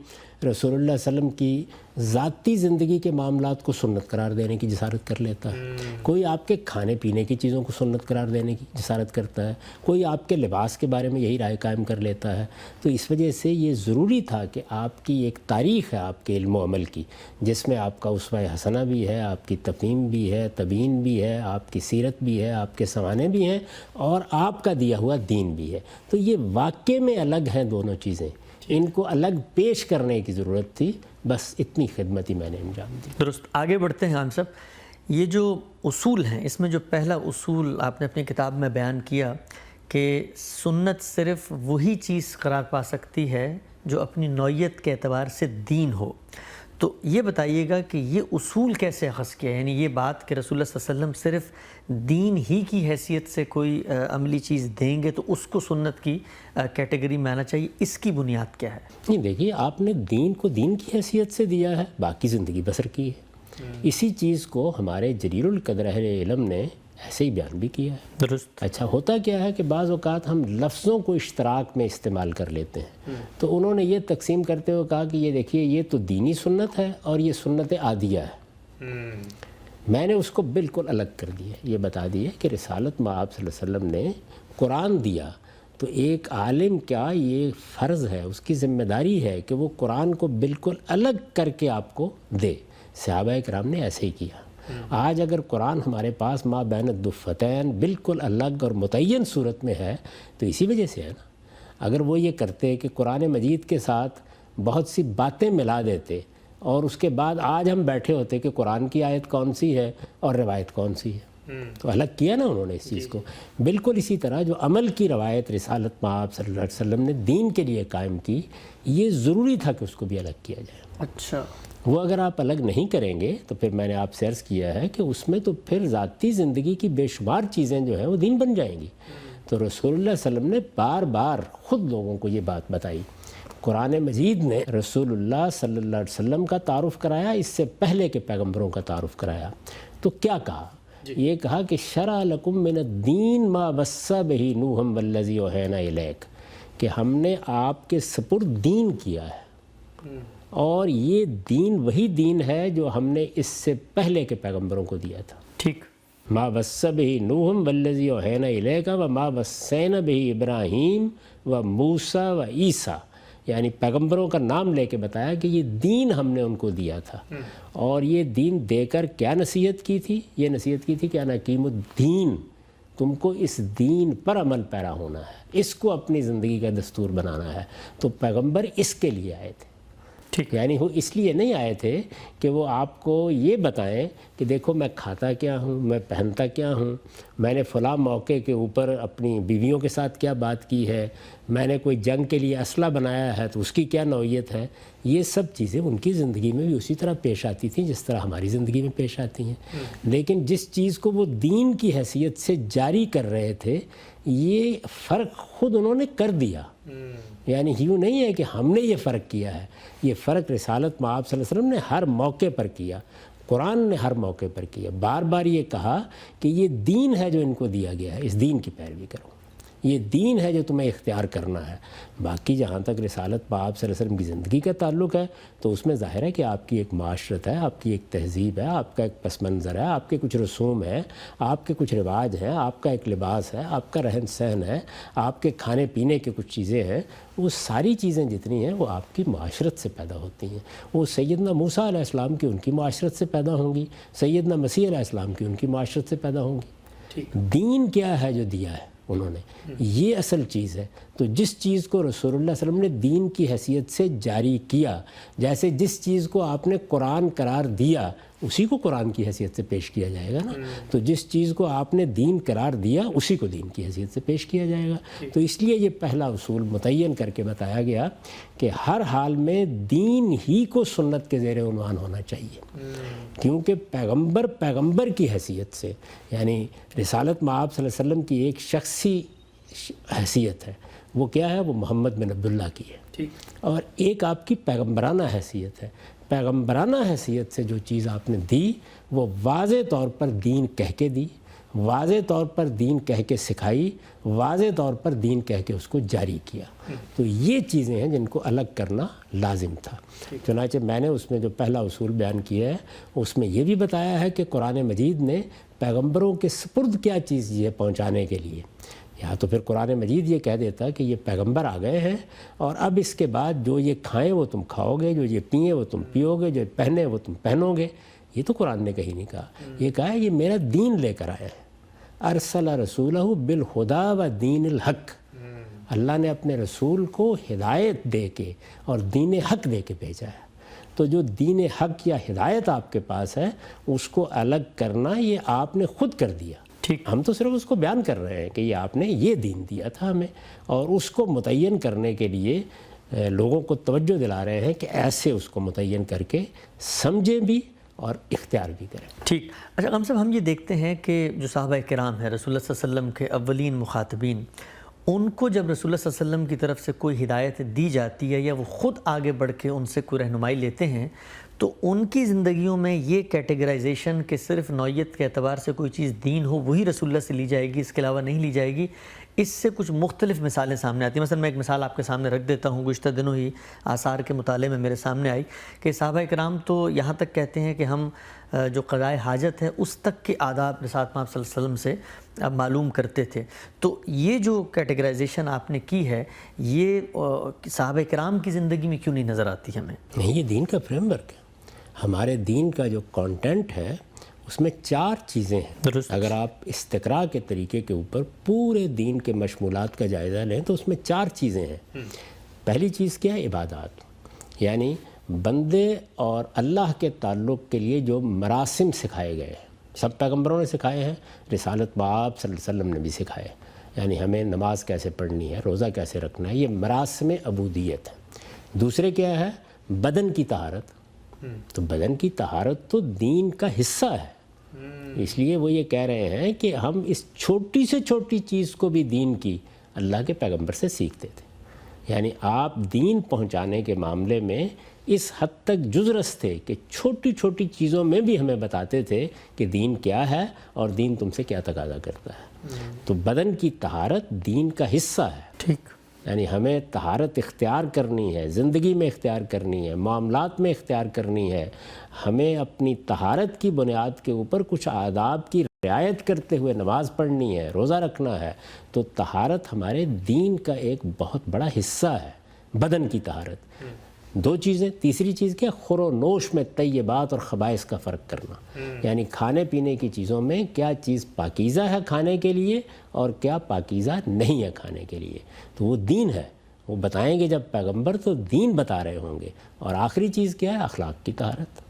رسول اللہ صلی اللہ علیہ وسلم کی ذاتی زندگی کے معاملات کو سنت قرار دینے کی جسارت کر لیتا ہے. کوئی آپ کے کھانے پینے کی چیزوں کو سنت قرار دینے کی جسارت کرتا ہے. کوئی آپ کے لباس کے بارے میں یہی رائے قائم کر لیتا ہے. تو اس وجہ سے یہ ضروری تھا کہ آپ کی ایک تاریخ ہے آپ کے علم و عمل کی، جس میں آپ کا اسوہ حسنہ بھی ہے، آپ کی تفہیم بھی ہے، تبیین بھی ہے، آپ کی سیرت بھی ہے، آپ کے سوانح بھی ہیں، اور آپ کا دیا ہوا دین بھی ہے. تو یہ واقعے میں الگ ہیں دونوں چیزیں، ان کو الگ پیش کرنے کی ضرورت تھی. بس اتنی خدمت ہی میں نے انجام دی. درست. آگے بڑھتے ہیں ہم سب. یہ جو اصول ہیں اس میں جو پہلا اصول آپ نے اپنی کتاب میں بیان کیا کہ سنت صرف وہی چیز قرار پا سکتی ہے جو اپنی نوعیت کے اعتبار سے دین ہو. تو یہ بتائیے گا کہ یہ اصول کیسے اخذ کیا؟ یعنی یہ بات کہ رسول اللہ صلی اللہ علیہ وسلم صرف دین ہی کی حیثیت سے کوئی عملی چیز دیں گے تو اس کو سنت کی کیٹیگری میں آنا چاہیے، اس کی بنیاد کیا ہے؟ نہیں دیکھیے، آپ نے دین کو دین کی حیثیت سے دیا ہے، باقی زندگی بسر کی ہے. اسی چیز کو ہمارے جریر القدر اہل علم نے ایسے ہی بیان بھی کیا ہے. درست. اچھا ہوتا کیا ہے کہ بعض اوقات ہم لفظوں کو اشتراک میں استعمال کر لیتے ہیں. تو انہوں نے یہ تقسیم کرتے ہوئے کہا کہ یہ دیکھیے یہ تو دینی سنت ہے اور یہ سنت عادیہ ہے. میں نے اس کو بالکل الگ کر دیا. یہ بتا دیا کہ رسالت مآب صلی اللہ علیہ وسلم نے قرآن دیا تو ایک عالم کا یہ فرض ہے، اس کی ذمہ داری ہے کہ وہ قرآن کو بالکل الگ کر کے آپ کو دے. صحابہ کرام نے ایسے ہی کیا. آج اگر قرآن ہمارے پاس ما بین الدفتین بالکل الگ اور متعین صورت میں ہے تو اسی وجہ سے ہے نا. اگر وہ یہ کرتے کہ قرآن مجید کے ساتھ بہت سی باتیں ملا دیتے اور اس کے بعد آج ہم بیٹھے ہوتے کہ قرآن کی آیت کون سی ہے اور روایت کون سی ہے. تو الگ کیا نا انہوں نے اس چیز کو. بالکل اسی طرح جو عمل کی روایت رسالت مآب صلی اللہ علیہ وسلم نے دین کے لیے قائم کی، یہ ضروری تھا کہ اس کو بھی الگ کیا جائے. اچھا، وہ اگر آپ الگ نہیں کریں گے تو پھر میں نے آپ سے عرض کیا ہے کہ اس میں تو پھر ذاتی زندگی کی بے شمار چیزیں جو ہیں وہ دین بن جائیں گی. تو رسول اللہ صلی اللہ علیہ وسلم نے بار بار خود لوگوں کو یہ بات بتائی. قرآن مجید نے رسول اللہ صلی اللہ علیہ وسلم کا تعارف کرایا، اس سے پہلے کے پیغمبروں کا تعارف کرایا. تو کیا کہا؟ یہ کہا کہ شرع لکم من الدین ما وصی بہ نوح والذی اوحینا الیک، کہ ہم نے آپ کے سپرد دین کیا ہے، اور یہ دین وہی دین ہے جو ہم نے اس سے پہلے کے پیغمبروں کو دیا تھا. ٹھیک. ما وصی بہ نوح والذی اوحینا الیک وما وصینا بہ ابراہیم وموسیٰ وعیسیٰ، یعنی پیغمبروں کا نام لے کے بتایا کہ یہ دین ہم نے ان کو دیا تھا. اور یہ دین دے کر کیا نصیحت کی تھی؟ یہ نصیحت کی تھی کہ انا اقیم الدین، تم کو اس دین پر عمل پیرا ہونا ہے، اس کو اپنی زندگی کا دستور بنانا ہے. تو پیغمبر اس کے لیے آئے تھے. ٹھیک. یعنی وہ اس لیے نہیں آئے تھے کہ وہ آپ کو یہ بتائیں کہ دیکھو میں کھاتا کیا ہوں، میں پہنتا کیا ہوں، میں نے فلاں موقع کے اوپر اپنی بیویوں کے ساتھ کیا بات کی ہے، میں نے کوئی جنگ کے لیے اسلحہ بنایا ہے تو اس کی کیا نوعیت ہے. یہ سب چیزیں ان کی زندگی میں بھی اسی طرح پیش آتی تھیں جس طرح ہماری زندگی میں پیش آتی ہیں. لیکن جس چیز کو وہ دین کی حیثیت سے جاری کر رہے تھے، یہ فرق خود انہوں نے کر دیا. یعنی یوں نہیں ہے کہ ہم نے یہ فرق کیا ہے، یہ فرق رسالت مآب صلی اللہ علیہ وسلم نے ہر موقع پر کیا، قرآن نے ہر موقع پر کیا. بار بار یہ کہا کہ یہ دین ہے جو ان کو دیا گیا ہے، اس دین کی پیروی کرو، یہ دین ہے جو تمہیں اختیار کرنا ہے. باقی جہاں تک رسالت مآب صلی اللہ علیہ وسلم کی زندگی کا تعلق ہے تو اس میں ظاہر ہے کہ آپ کی ایک معاشرت ہے، آپ کی ایک تہذیب ہے، آپ کا ایک پس منظر ہے، آپ کے کچھ رسوم ہیں، آپ کے کچھ رواج ہیں، آپ کا ایک لباس ہے، آپ کا رہن سہن ہے، آپ کے کھانے پینے کے کچھ چیزیں ہیں. وہ ساری چیزیں جتنی ہیں وہ آپ کی معاشرت سے پیدا ہوتی ہیں. وہ سیدنا موسیٰ علیہ السلام کی ان کی معاشرت سے پیدا ہوں گی، سیدنا مسیح علیہ السلام کی ان کی معاشرت سے پیدا ہوں گی. دین کیا ہے جو دیا ہے انہوں نے، یہ اصل چیز ہے. تو جس چیز کو رسول اللہ صلی اللہ علیہ وسلم نے دین کی حیثیت سے جاری کیا، جیسے جس چیز کو آپ نے قرآن قرار دیا اسی کو قرآن کی حیثیت سے پیش کیا جائے گا نا. تو جس چیز کو آپ نے دین قرار دیا اسی کو دین کی حیثیت سے پیش کیا جائے گا. تو اس لیے یہ پہلا اصول متعین کر کے بتایا گیا کہ ہر حال میں دین ہی کو سنت کے زیر عنوان ہونا چاہیے، کیونکہ پیغمبر کی حیثیت سے، یعنی رسالت مآب صلی اللہ علیہ وسلم کی ایک شخصی حیثیت ہے، وہ کیا ہے؟ وہ محمد بن عبداللہ کی ہے. اور ایک آپ کی پیغمبرانہ حیثیت ہے. پیغمبرانہ حیثیت سے جو چیز آپ نے دی وہ واضح طور پر دین کہہ کے دی، واضح طور پر دین کہہ کے سکھائی، واضح طور پر دین کہہ کے اس کو جاری کیا. تو یہ چیزیں ہیں جن کو الگ کرنا لازم تھا. چنانچہ میں نے اس میں جو پہلا اصول بیان کیا ہے اس میں یہ بھی بتایا ہے کہ قرآن مجید نے پیغمبروں کے سپرد کیا چیز یہ پہنچانے کے لیے، یا تو پھر قرآن مجید یہ کہہ دیتا کہ یہ پیغمبر آ گئے ہیں اور اب اس کے بعد جو یہ کھائیں وہ تم کھاؤ گے، جو یہ پئیں وہ تم پیو گے، جو پہنے وہ تم پہنو گے. یہ تو قرآن نے کہیں نہیں کہا. یہ کہا ہے یہ میرا دین لے کر آئے ہیں. ارسل رسولہ بالہدی و دین الحق، اللہ نے اپنے رسول کو ہدایت دے کے اور دین حق دے کے بھیجا ہے. تو جو دین حق یا ہدایت آپ کے پاس ہے اس کو الگ کرنا یہ آپ نے خود کر دیا. ہم تو صرف اس کو بیان کر رہے ہیں کہ یہ آپ نے یہ دین دیا تھا ہمیں، اور اس کو متعین کرنے کے لیے لوگوں کو توجہ دلا رہے ہیں کہ ایسے اس کو متعین کر کے سمجھیں بھی اور اختیار بھی کریں. ٹھیک. اچھا غم صاحب، ہم یہ دیکھتے ہیں کہ جو صحابہ کرام ہیں رسول اللہ صلی اللہ علیہ وسلم کے اولین مخاطبین، ان کو جب رسول اللہ صلی اللہ علیہ وسلم کی طرف سے کوئی ہدایت دی جاتی ہے یا وہ خود آگے بڑھ کے ان سے کوئی رہنمائی لیتے ہیں تو ان کی زندگیوں میں یہ کیٹیگرائزیشن کہ صرف نوعیت کے اعتبار سے کوئی چیز دین ہو وہی رسول اللہ سے لی جائے گی، اس کے علاوہ نہیں لی جائے گی، اس سے کچھ مختلف مثالیں سامنے آتی ہیں. مثلا میں ایک مثال آپ کے سامنے رکھ دیتا ہوں. گزشتہ دنوں ہی آثار کے مطالعے میں میرے سامنے آئی کہ صحابہ کرام تو یہاں تک کہتے ہیں کہ ہم جو قضائے حاجت ہے اس تک کے آداب رسالت مآب صلی اللہ علیہ وسلم سے معلوم کرتے تھے. تو یہ جو کیٹیگرائزیشن آپ نے کی ہے یہ صحابہ کرام کی زندگی میں کیوں نہیں نظر آتی ہمیں؟ نہیں، یہ دین کا فریم ورک ہے. ہمارے دین کا جو کانٹینٹ ہے اس میں 4 چیزیں ہیں. اگر آپ استقراء کے طریقے کے اوپر پورے دین کے مشمولات کا جائزہ لیں تو اس میں 4 چیزیں ہیں. پہلی چیز کیا ہے؟ عبادات، یعنی بندے اور اللہ کے تعلق کے لیے جو مراسم سکھائے گئے ہیں سب پیغمبروں نے سکھائے ہیں، رسالت باب صلی اللہ علیہ وسلم نے بھی سکھائے، یعنی ہمیں نماز کیسے پڑھنی ہے، روزہ کیسے رکھنا ہے، یہ مراسم عبودیت ہے۔ دوسرے کیا ہے؟ بدن کی طہارت۔ تو بدن کی طہارت تو دین کا حصہ ہے، اس لیے وہ یہ کہہ رہے ہیں کہ ہم اس چھوٹی سے چھوٹی چیز کو بھی دین کی اللہ کے پیغمبر سے سیکھتے تھے، یعنی آپ دین پہنچانے کے معاملے میں اس حد تک جزرس تھے کہ چھوٹی چھوٹی چیزوں میں بھی ہمیں بتاتے تھے کہ دین کیا ہے اور دین تم سے کیا تقاضا کرتا ہے۔ تو بدن کی طہارت دین کا حصہ ہے، ٹھیک، یعنی ہمیں طہارت اختیار کرنی ہے، زندگی میں اختیار کرنی ہے، معاملات میں اختیار کرنی ہے، ہمیں اپنی طہارت کی بنیاد کے اوپر کچھ آداب کی رعایت کرتے ہوئے نماز پڑھنی ہے، روزہ رکھنا ہے۔ تو طہارت ہمارے دین کا ایک بہت بڑا حصہ ہے، بدن کی طہارت۔ دو چیزیں، تیسری چیز کیا؟ خور و نوش میں طیبات اور خبائث کا فرق کرنا، یعنی کھانے پینے کی چیزوں میں کیا چیز پاکیزہ ہے کھانے کے لیے اور کیا پاکیزہ نہیں ہے کھانے کے لیے۔ تو وہ دین ہے، وہ بتائیں گے جب پیغمبر تو دین بتا رہے ہوں گے۔ اور آخری چیز کیا ہے؟ اخلاق کی طہارت۔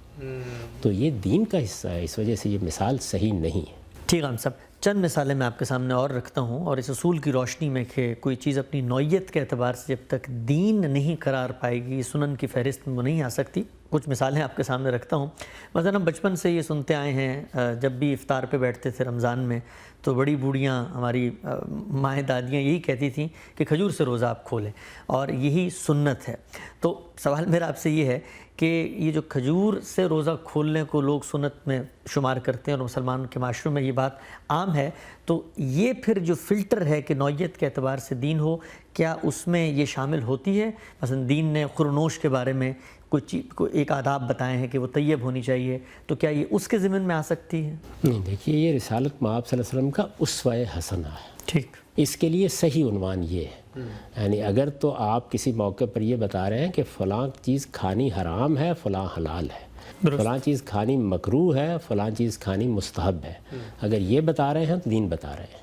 تو یہ دین کا حصہ ہے، اس وجہ سے یہ مثال صحیح نہیں ہے۔ ٹھیک عام صاحب، چند مثالیں میں آپ کے سامنے اور رکھتا ہوں، اور اس اصول کی روشنی میں کہ کوئی چیز اپنی نوعیت کے اعتبار سے جب تک دین نہیں قرار پائے گی، سنن کی فہرست میں وہ نہیں آ سکتی۔ کچھ مثالیں آپ کے سامنے رکھتا ہوں۔ مثلا بچپن سے یہ سنتے آئے ہیں، جب بھی افطار پہ بیٹھتے تھے رمضان میں تو بڑی بوڑھیاں، ہماری مائیں دادیاں یہی کہتی تھیں کہ کھجور سے روزہ آپ کھولیں، اور یہی سنت ہے۔ تو سوال میرا آپ سے یہ ہے کہ یہ جو کھجور سے روزہ کھولنے کو لوگ سنت میں شمار کرتے ہیں اور مسلمان کے معاشروں میں یہ بات عام ہے، تو یہ پھر جو فلٹر ہے کہ نوعیت کے اعتبار سے دین ہو، کیا اس میں یہ شامل ہوتی ہے؟ مثلا دین نے خورنوش کے بارے میں کوئی ایک آداب بتائے ہیں کہ وہ طیب ہونی چاہیے، تو کیا یہ اس کے ضمن میں آ سکتی ہے؟ نہیں، دیکھیے یہ رسالت مآب صلی اللہ علیہ وسلم کا اسوہ حسنہ ہے۔ ٹھیک، اس کے لیے صحیح عنوان یہ ہے، یعنی اگر تو آپ کسی موقع پر یہ بتا رہے ہیں کہ فلاں چیز کھانی حرام ہے، فلاں حلال ہے، فلاں چیز کھانی مکروہ ہے، فلاں چیز کھانی مستحب ہے، اگر یہ بتا رہے ہیں تو دین بتا رہے ہیں۔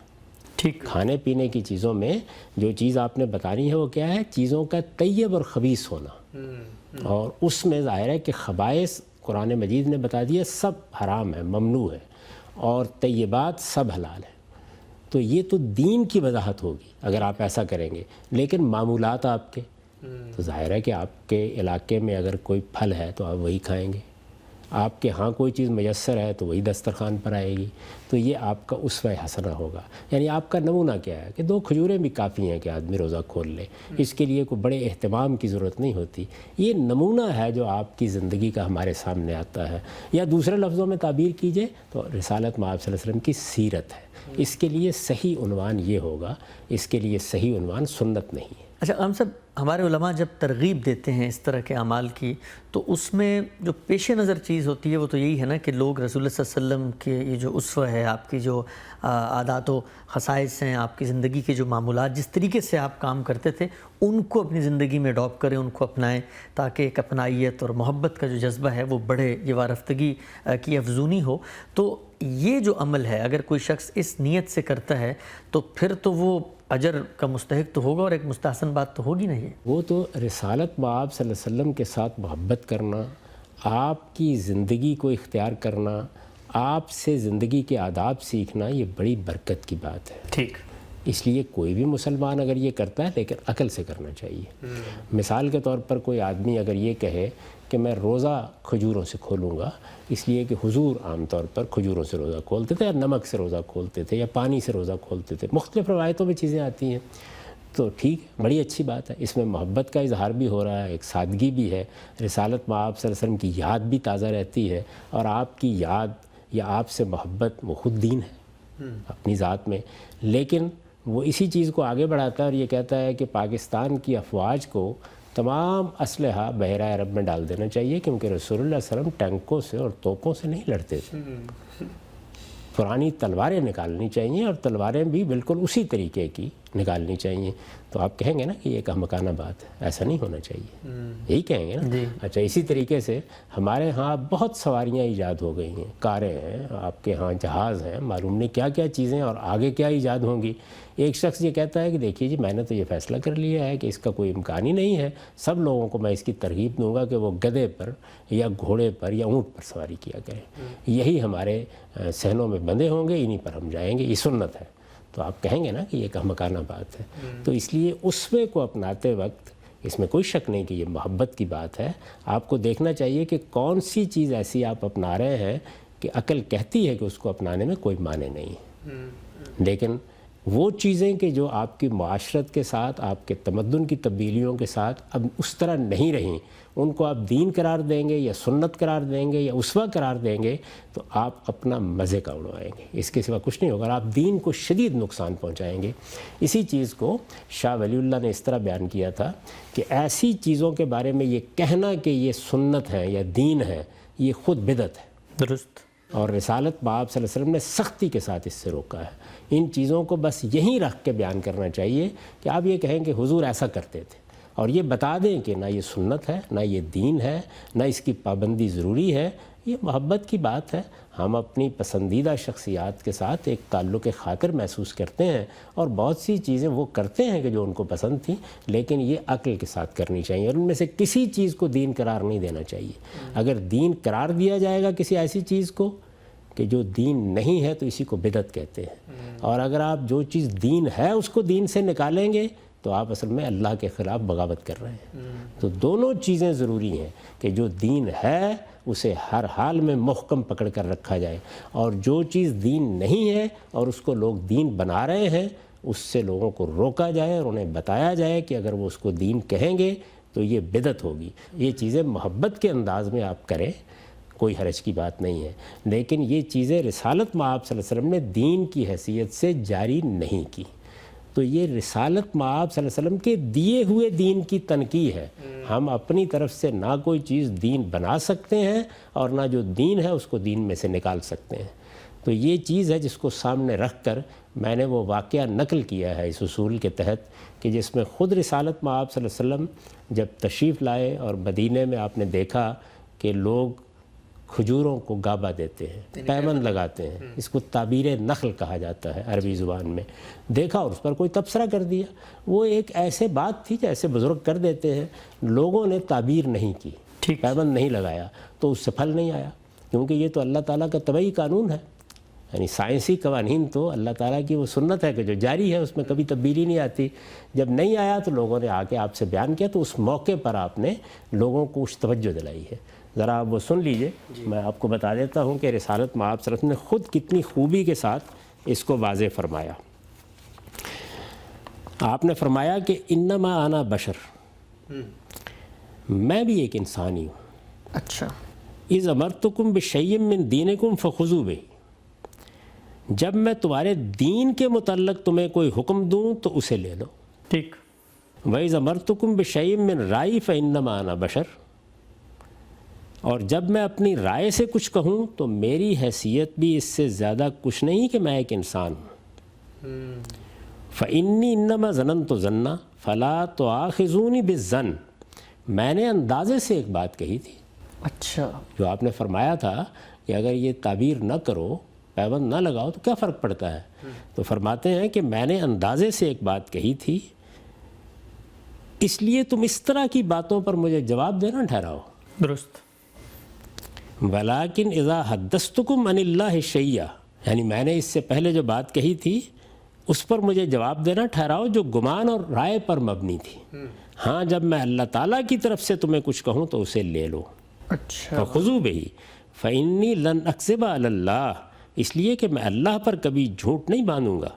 ٹھیک، کھانے پینے کی چیزوں میں جو چیز آپ نے بتانی ہے وہ کیا ہے؟ چیزوں کا طیب اور خبیث ہونا، اور اس میں ظاہر ہے کہ خبائث قرآن مجید نے بتا دیا سب حرام ہے، ممنوع ہے، اور طیبات سب حلال ہے۔ تو یہ تو دین کی وضاحت ہوگی اگر آپ ایسا کریں گے۔ لیکن معمولات آپ کے، تو ظاہر ہے کہ آپ کے علاقے میں اگر کوئی پھل ہے تو آپ وہی کھائیں گے، آپ کے ہاں کوئی چیز میسر ہے تو وہی دسترخوان پر آئے گی، تو یہ آپ کا اسوہ حسنہ ہوگا۔ یعنی آپ کا نمونہ کیا ہے کہ 2 کھجوریں بھی کافی ہیں کہ آدمی روزہ کھول لے، اس کے لیے کوئی بڑے اہتمام کی ضرورت نہیں ہوتی۔ یہ نمونہ ہے جو آپ کی زندگی کا ہمارے سامنے آتا ہے، یا دوسرے لفظوں میں تعبیر کیجئے تو رسالت مآب صلی اللہ علیہ وسلم کی سیرت ہے۔ اس کے لیے صحیح عنوان یہ ہوگا، اس کے لیے صحیح عنوان سنت نہیں ہے۔ اچھا ہم سب، ہمارے علماء جب ترغیب دیتے ہیں اس طرح کے اعمال کی، تو اس میں جو پیش نظر چیز ہوتی ہے وہ تو یہی ہے نا کہ لوگ رسول اللہ صلی اللہ علیہ وسلم کے یہ جو اسوہ ہے، آپ کی جو عادات و خصائص ہیں، آپ کی زندگی کے جو معمولات، جس طریقے سے آپ کام کرتے تھے، ان کو اپنی زندگی میں اڈاپٹ کریں، ان کو اپنائیں، تاکہ ایک اپنائیت اور محبت کا جو جذبہ ہے وہ بڑھے، یہ وارفتگی کی افزونی ہو۔ تو یہ جو عمل ہے اگر کوئی شخص اس نیت سے کرتا ہے تو پھر تو وہ اجر کا مستحق تو ہوگا، اور ایک مستحسن بات تو ہوگی نہیں۔ وہ تو رسالت مآب صلی اللہ علیہ وسلم کے ساتھ محبت کرنا، آپ کی زندگی کو اختیار کرنا، آپ سے زندگی کے آداب سیکھنا، یہ بڑی برکت کی بات ہے۔ ٹھیک، اس لیے کوئی بھی مسلمان اگر یہ کرتا ہے لیکن عقل سے کرنا چاہیے۔ مثال کے طور پر کوئی آدمی اگر یہ کہے کہ میں روزہ کھجوروں سے کھولوں گا، اس لیے کہ حضور عام طور پر کھجوروں سے روزہ کھولتے تھے، یا نمک سے روزہ کھولتے تھے، یا پانی سے روزہ کھولتے تھے، مختلف روایتوں میں چیزیں آتی ہیں، تو ٹھیک، بڑی اچھی بات ہے، اس میں محبت کا اظہار بھی ہو رہا ہے، ایک سادگی بھی ہے، رسالت مآب صلی اللہ علیہ وسلم کی یاد بھی تازہ رہتی ہے، اور آپ کی یاد یا آپ سے محبت وہ خود دین ہے اپنی ذات میں۔ لیکن وہ اسی چیز کو آگے بڑھاتا ہے اور یہ کہتا ہے کہ پاکستان کی افواج کو تمام اسلحہ بحیرہ عرب میں ڈال دینا چاہیے، کیونکہ رسول اللہ صلی اللہ علیہ وسلم ٹینکوں سے اور توپوں سے نہیں لڑتے تھے، پرانی تلواریں نکالنی چاہیے، اور تلواریں بھی بالکل اسی طریقے کی نکالنی چاہیے. تو آپ کہیں گے نا کہ یہ ایک احمقانہ بات ہے, ایسا نہیں ہونا چاہیے, یہی کہیں گے نا. اچھا, اسی طریقے سے ہمارے ہاں بہت سواریاں ایجاد ہو گئی ہیں, کاریں ہیں, آپ کے ہاں جہاز ہیں, معلوم نہیں کیا کیا چیزیں, اور آگے کیا ایجاد ہوں گی. ایک شخص یہ کہتا ہے کہ دیکھیے جی میں نے تو یہ فیصلہ کر لیا ہے کہ اس کا کوئی امکان ہی نہیں ہے, سب لوگوں کو میں اس کی ترغیب دوں گا کہ وہ گدھے پر یا گھوڑے پر یا اونٹ پر سواری کیا کریں, یہی ہمارے صحنوں میں بندھے ہوں گے, انہی پر ہم جائیں گے, یہ سنت ہے. تو آپ کہیں گے نا کہ یہ ایک احمقانہ بات ہے. تو اس لیے اسوے کو اپناتے وقت اس میں کوئی شک نہیں کہ یہ محبت کی بات ہے. آپ کو دیکھنا چاہیے کہ کون سی چیز ایسی آپ اپنا رہے ہیں کہ عقل کہتی ہے کہ اس کو اپنانے میں کوئی معنی نہیں ہے, لیکن وہ چیزیں کہ جو آپ کی معاشرت کے ساتھ, آپ کے تمدن کی تبدیلیوں کے ساتھ اب اس طرح نہیں رہیں, ان کو آپ دین قرار دیں گے یا سنت قرار دیں گے یا اسوہ قرار دیں گے, تو آپ اپنا مزے کا اڑوائیں گے, اس کے سوا کچھ نہیں ہوگا, آپ دین کو شدید نقصان پہنچائیں گے. اسی چیز کو شاہ ولی اللہ نے اس طرح بیان کیا تھا کہ ایسی چیزوں کے بارے میں یہ کہنا کہ یہ سنت ہے یا دین ہے, یہ خود بدعت ہے. درست. اور رسالت باب صلی اللہ علیہ وسلم نے سختی کے ساتھ اس سے روکا ہے. ان چیزوں کو بس یہیں رکھ کے بیان کرنا چاہیے کہ آپ یہ کہیں کہ حضور ایسا کرتے تھے, اور یہ بتا دیں کہ نہ یہ سنت ہے, نہ یہ دین ہے, نہ اس کی پابندی ضروری ہے, یہ محبت کی بات ہے. ہم اپنی پسندیدہ شخصیات کے ساتھ ایک تعلق خاطر محسوس کرتے ہیں, اور بہت سی چیزیں وہ کرتے ہیں کہ جو ان کو پسند تھیں, لیکن یہ عقل کے ساتھ کرنی چاہیے, اور ان میں سے کسی چیز کو دین قرار نہیں دینا چاہیے. اگر دین قرار دیا جائے گا کسی ایسی چیز کو کہ جو دین نہیں ہے, تو اسی کو بدعت کہتے ہیں. اور اگر آپ جو چیز دین ہے اس کو دین سے نکالیں گے تو آپ اصل میں اللہ کے خلاف بغاوت کر رہے ہیں. تو دونوں چیزیں ضروری ہیں کہ جو دین ہے اسے ہر حال میں محکم پکڑ کر رکھا جائے, اور جو چیز دین نہیں ہے اور اس کو لوگ دین بنا رہے ہیں اس سے لوگوں کو روکا جائے, اور انہیں بتایا جائے کہ اگر وہ اس کو دین کہیں گے تو یہ بدعت ہوگی. یہ چیزیں محبت کے انداز میں آپ کریں, کوئی حرج کی بات نہیں ہے, لیکن یہ چیزیں رسالت مآب صلی اللہ علیہ وسلم نے دین کی حیثیت سے جاری نہیں کی. تو یہ رسالت مآب صلی اللہ علیہ وسلم کے دیے ہوئے دین کی تنقیح ہے. ہم اپنی طرف سے نہ کوئی چیز دین بنا سکتے ہیں, اور نہ جو دین ہے اس کو دین میں سے نکال سکتے ہیں. تو یہ چیز ہے جس کو سامنے رکھ کر میں نے وہ واقعہ نقل کیا ہے اس اصول کے تحت, کہ جس میں خود رسالت مآب صلی اللہ علیہ وسلم جب تشریف لائے اور مدینے میں آپ نے دیکھا کہ لوگ کھجوروں کو گابا دیتے ہیں, پیمند لگاتے ہیں, اس کو تعبیر نخل کہا جاتا ہے عربی زبان میں, دیکھا اور اس پر کوئی تبصرہ کر دیا. وہ ایک ایسے بات تھی جیسے بزرگ کر دیتے ہیں, لوگوں نے تعبیر نہیں کی, پیمند نہیں لگایا, تو اس سے پھل نہیں آیا, کیونکہ یہ تو اللہ تعالیٰ کا طبعی قانون ہے. یعنی سائنسی قوانین تو اللہ تعالیٰ کی وہ سنت ہے کہ جو جاری ہے اس میں کبھی تبدیلی نہیں آتی. جب نہیں آیا تو لوگوں نے آ کے آپ سے بیان کیا, تو اس موقع پر آپ نے لوگوں کو اس توجہ دلائی ہے. ذرا آپ وہ سن لیجئے. میں آپ کو بتا دیتا ہوں کہ رسالت مآب صلی اللہ علیہ وسلم نے خود کتنی خوبی کے ساتھ اس کو واضح فرمایا. آپ نے فرمایا کہ انما انا بشر, میں بھی ایک انسان ہی ہوں. اچھا. اذ امرتکم بشیء من دینکم فخذوا بہ, جب میں تمہارے دین کے متعلق تمہیں کوئی حکم دوں تو اسے لے لو. ٹھیک. وَإِذْ أَمَرْتُكُمْ بِشَيْءٍ مِّن رَأْيٍ فَإِنَّمَا أَنَا بَشَرٌ, اور جب میں اپنی رائے سے کچھ کہوں تو میری حیثیت بھی اس سے زیادہ کچھ نہیں کہ میں ایک انسان ہوں. فَإِنِّي إِنَّمَا ظَنَنْتُ ظَنًّا فَلَا تُؤَاخِذُونِي بِالظَّنِّ, میں نے اندازے سے ایک بات کہی تھی. اچھا. جو آپ نے فرمایا تھا کہ اگر یہ تعبیر نہ کرو, پیبند نہ لگاؤ تو کیا فرق پڑتا ہے, تو فرماتے ہیں کہ میں نے اندازے سے ایک بات کہی تھی, اس لیے تم اس طرح کی باتوں پر مجھے جواب دینا ٹھہراؤ. درست. وَلَٰكِنْ إِذَا حَدَّثْتُكُمْ عَنِ اللَّهِ شَيْئًا, یعنی میں نے اس سے پہلے جو بات کہی تھی اس پر مجھے جواب دینا ٹھہراؤ جو گمان اور رائے پر مبنی تھی. ہاں, جب میں اللہ تعالیٰ کی طرف سے تمہیں کچھ کہوں تو اسے لے لو. اچھا. فَخُذُوا بِهِ فَإِنِّي لَنْ أَكْذِبَ عَلَى اللَّهِ, اس لیے کہ میں اللہ پر کبھی جھوٹ نہیں باندھوں گا.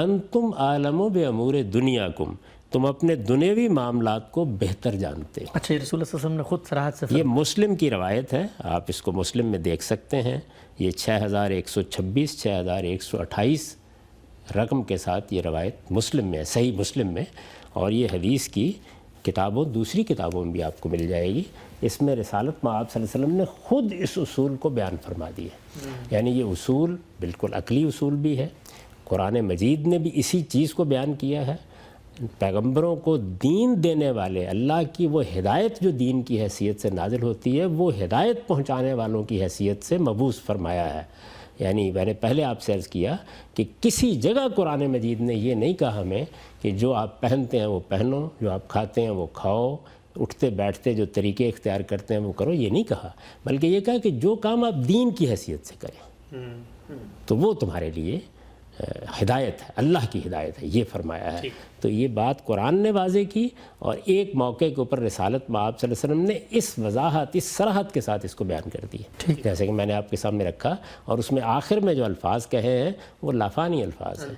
انتم عالم بامور دنیاکم, تم اپنے دنیوی معاملات کو بہتر جانتے. اچھا, یہ رسول اللہ صلی اللہ علیہ وسلم نے خود صراحت سے یہ مسلم کی روایت ہے, آپ اس کو مسلم میں دیکھ سکتے ہیں. یہ 6126 6128 رقم کے ساتھ یہ روایت مسلم میں ہے, صحیح مسلم میں, اور یہ حدیث کی کتابوں, دوسری کتابوں میں بھی آپ کو مل جائے گی. اس میں رسالت مآب صلی اللہ علیہ وسلم نے خود اس اصول کو بیان فرما دیا. یعنی یہ اصول بالکل عقلی اصول بھی ہے, قرآن مجید نے بھی اسی چیز کو بیان کیا ہے. پیغمبروں کو دین دینے والے، اللہ کی وہ ہدایت جو دین کی حیثیت سے نازل ہوتی ہے، وہ ہدایت پہنچانے والوں کی حیثیت سے مبعوث فرمایا ہے. یعنی میں نے پہلے آپ سے عرض کیا کہ کسی جگہ قرآن مجید نے یہ نہیں کہا ہمیں کہ جو آپ پہنتے ہیں وہ پہنو، جو آپ کھاتے ہیں وہ کھاؤ، اٹھتے بیٹھتے جو طریقے اختیار کرتے ہیں وہ کرو، یہ نہیں کہا. بلکہ یہ کہا کہ جو کام آپ دین کی حیثیت سے کریں تو وہ تمہارے لیے ہدایت ہے، اللہ کی ہدایت ہے، یہ فرمایا ہے. تو یہ بات قرآن نے واضح کی، اور ایک موقع کے اوپر رسالت میں آپ صلی اللہ علیہ وسلم نے اس وضاحت، اس صراحت کے ساتھ اس کو بیان کر دیا، جیسے کہ میں نے آپ کے سامنے رکھا. اور اس میں آخر میں جو الفاظ کہے ہیں وہ لافانی الفاظ ہیں.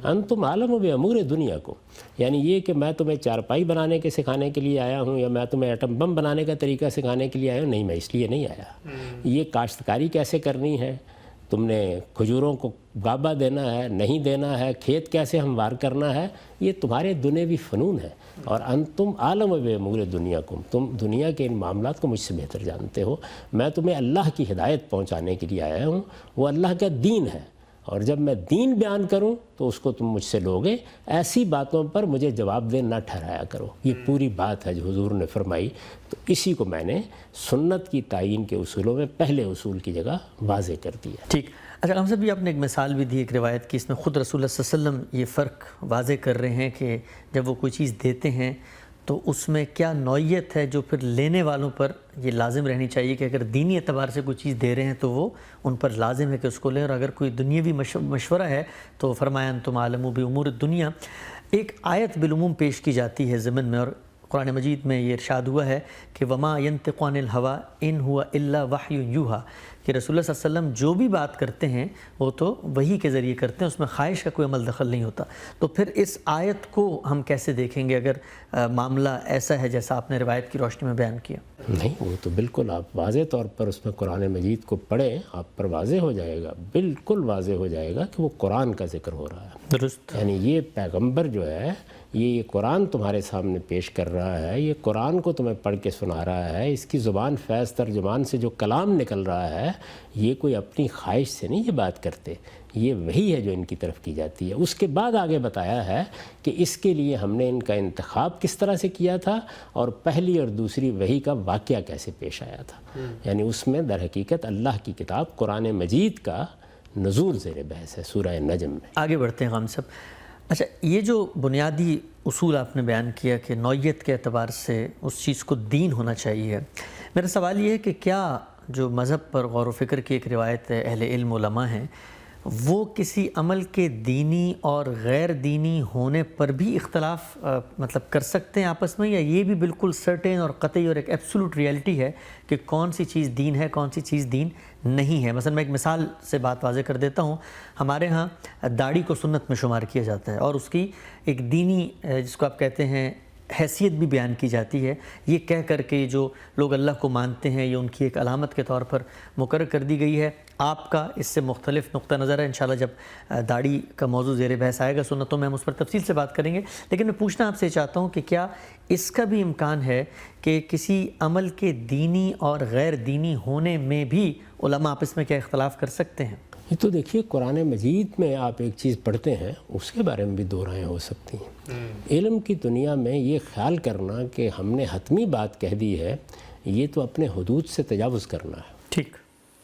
انتم عالم بامور دنیاکم، یعنی یہ کہ میں تمہیں چارپائی بنانے کے سکھانے کے لیے آیا ہوں، یا میں تمہیں ایٹم بم بنانے کا طریقہ سکھانے کے لیے آیا ہوں. نہیں، میں اس لیے نہیں آیا. یہ کاشتکاری کیسے کرنی ہے، تم نے کھجوروں کو گابا دینا ہے نہیں دینا ہے، کھیت کیسے ہموار کرنا ہے، یہ تمہارے دنیوی فنون ہے. اور انتم عالم بامور دنیاکم، تم دنیا کے ان معاملات کو مجھ سے بہتر جانتے ہو. میں تمہیں اللہ کی ہدایت پہنچانے کے لیے آیا ہوں، وہ اللہ کا دین ہے. اور جب میں دین بیان کروں تو اس کو تم مجھ سے لوگے، ایسی باتوں پر مجھے جواب دہ نہ ٹھہرایا کرو. یہ پوری بات ہے جو حضور نے فرمائی. تو اسی کو میں نے سنت کی تعین کے اصولوں میں پہلے اصول کی جگہ واضح کر دیا. ٹھیک. اچھا، ہم سب بھی آپ نے ایک مثال بھی دی، ایک روایت کی، اس میں خود رسول اللہ صلی اللہ علیہ وسلم یہ فرق واضح کر رہے ہیں کہ جب وہ کوئی چیز دیتے ہیں تو اس میں کیا نوعیت ہے جو پھر لینے والوں پر یہ لازم رہنی چاہیے کہ اگر دینی اعتبار سے کوئی چیز دے رہے ہیں تو وہ ان پر لازم ہے کہ اس کو لیں، اور اگر کوئی دنیاوی مشورہ ہے تو فرمایا انتم عالم بامور الدنیا. ایک آیت بالعموم پیش کی جاتی ہے ضمن میں، اور قرآن مجید میں یہ ارشاد ہوا ہے کہ وما ينطق عن الهوى ان هو الا وحی یوحی، کہ رسول اللہ صلی اللہ علیہ وسلم جو بھی بات کرتے ہیں وہ تو وحی کے ذریعے کرتے ہیں، اس میں خواہش کا کوئی عمل دخل نہیں ہوتا. تو پھر اس آیت کو ہم کیسے دیکھیں گے اگر معاملہ ایسا ہے جیسا آپ نے روایت کی روشنی میں بیان کیا؟ نہیں، وہ تو بالکل آپ واضح طور پر اس میں قرآن مجید کو پڑھیں، آپ پر واضح ہو جائے گا، بالکل واضح ہو جائے گا کہ وہ قرآن کا ذکر ہو رہا ہے. درست. یعنی یہ پیغمبر جو ہے یہ قرآن تمہارے سامنے پیش کر رہا ہے، یہ قرآن کو تمہیں پڑھ کے سنا رہا ہے. اس کی زبان فیض ترجمان سے جو کلام نکل رہا ہے، یہ کوئی اپنی خواہش سے نہیں یہ بات کرتے، یہ وہی ہے جو ان کی طرف کی جاتی ہے. اس کے بعد آگے بتایا ہے کہ اس کے لیے ہم نے ان کا انتخاب کس طرح سے کیا تھا، اور پہلی اور دوسری وحی کا واقعہ کیسے پیش آیا تھا. یعنی اس میں در حقیقت اللہ کی کتاب قرآن مجید کا نزول زیر بحث ہے سورہ نجم میں. آگے بڑھتے ہیں ہم سب. اچھا، یہ جو بنیادی اصول آپ نے بیان کیا کہ نوعیت کے اعتبار سے اس چیز کو دین ہونا چاہیے، میرا سوال یہ ہے کہ کیا جو مذہب پر غور و فکر کی ایک روایت ہے، اہل علم علماء ہیں، وہ کسی عمل کے دینی اور غیر دینی ہونے پر بھی اختلاف مطلب کر سکتے ہیں آپس میں، یا یہ بھی بالکل سرٹین اور قطعی اور ایک ایبسولوٹ ریالٹی ہے کہ کون سی چیز دین ہے، کون سی چیز دین نہیں ہے؟ مثلا میں ایک مثال سے بات واضح کر دیتا ہوں. ہمارے ہاں داڑھی کو سنت میں شمار کیا جاتا ہے، اور اس کی ایک دینی جس کو آپ کہتے ہیں حیثیت بھی بیان کی جاتی ہے، یہ کہہ کر کے جو لوگ اللہ کو مانتے ہیں یہ ان کی ایک علامت کے طور پر مقرر کر دی گئی ہے. آپ کا اس سے مختلف نقطہ نظر ہے. انشاءاللہ جب داڑھی کا موضوع زیر بحث آئے گا سنتوں میں ہم اس پر تفصیل سے بات کریں گے. لیکن میں پوچھنا آپ سے چاہتا ہوں کہ کیا اس کا بھی امکان ہے کہ کسی عمل کے دینی اور غیر دینی ہونے میں بھی علماء آپس میں کیا اختلاف کر سکتے ہیں؟ یہ تو دیکھیے قرآن مجید میں آپ ایک چیز پڑھتے ہیں، اس کے بارے میں بھی دو رائیں ہو سکتی ہیں. علم کی دنیا میں یہ خیال کرنا کہ ہم نے حتمی بات کہہ دی ہے، یہ تو اپنے حدود سے تجاوز کرنا ہے. ٹھیک.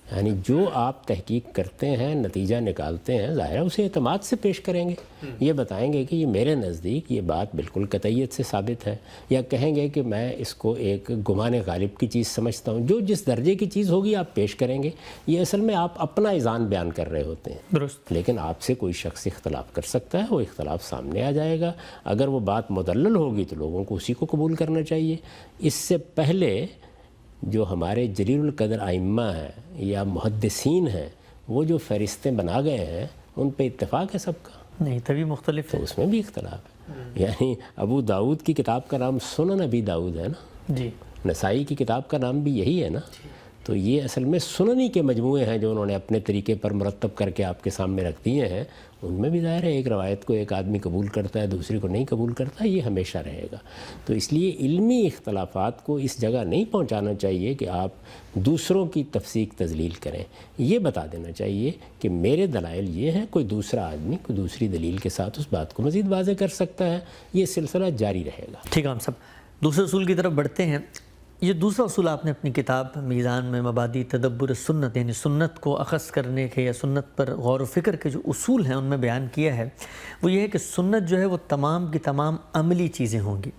یعنی جو آپ تحقیق کرتے ہیں، نتیجہ نکالتے ہیں، ظاہر ہے اسے اعتماد سے پیش کریں گے. یہ بتائیں گے کہ یہ میرے نزدیک یہ بات بالکل قطعیت سے ثابت ہے، یا کہیں گے کہ میں اس کو ایک گمان غالب کی چیز سمجھتا ہوں. جو جس درجے کی چیز ہوگی آپ پیش کریں گے. یہ اصل میں آپ اپنا اذعان بیان کر رہے ہوتے ہیں. درست. لیکن آپ سے کوئی شخص اختلاف کر سکتا ہے، وہ اختلاف سامنے آ جائے گا. اگر وہ بات مدلل ہوگی تو لوگوں کو اسی کو قبول کرنا چاہیے. اس سے پہلے جو ہمارے جلیل القدر ائمہ ہیں یا محدثین ہیں، وہ جو فہرستیں بنا گئے ہیں ان پہ اتفاق ہے سب کا؟ نہیں، تبھی مختلف ہے. تو اس میں بھی اختلاف ہے. یعنی ابو داؤد کی کتاب کا نام سنن ابی داؤد ہے نا، جی. نسائی کی کتاب کا نام بھی یہی ہے نا. تو یہ اصل میں سننی کے مجموعے ہیں جو انہوں نے اپنے طریقے پر مرتب کر کے آپ کے سامنے رکھ دیے ہیں. ان میں بھی ظاہر ہے ایک روایت کو ایک آدمی قبول کرتا ہے, دوسری کو نہیں قبول کرتا, یہ ہمیشہ رہے گا. تو اس لیے علمی اختلافات کو اس جگہ نہیں پہنچانا چاہیے کہ آپ دوسروں کی تفسیق تذلیل کریں. یہ بتا دینا چاہیے کہ میرے دلائل یہ ہیں, کوئی دوسرا آدمی کوئی دوسری دلیل کے ساتھ اس بات کو مزید واضح کر سکتا ہے. یہ سلسلہ جاری رہے گا. ٹھیک ہے ہم سب دوسرے اصول کی طرف بڑھتے ہیں. یہ دوسرا اصول آپ نے اپنی کتاب میزان میں مبادی تدبر سنت یعنی سنت کو اخذ کرنے کے یا سنت پر غور و فکر کے جو اصول ہیں ان میں بیان کیا ہے. وہ یہ ہے کہ سنت جو ہے وہ تمام کی تمام عملی چیزیں ہوں گی.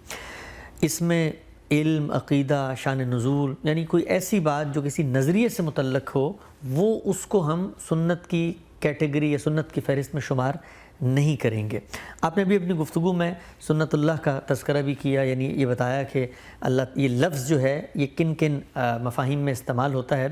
اس میں علم, عقیدہ, شان نزول یعنی کوئی ایسی بات جو کسی نظریے سے متعلق ہو وہ اس کو ہم سنت کی کیٹیگری یا سنت کی فہرست میں شمار نہیں کریں گے. آپ نے بھی اپنی گفتگو میں سنت اللہ کا تذکرہ بھی کیا, یعنی یہ بتایا کہ اللہ یہ لفظ جو ہے یہ کن کن مفاہیم میں استعمال ہوتا ہے.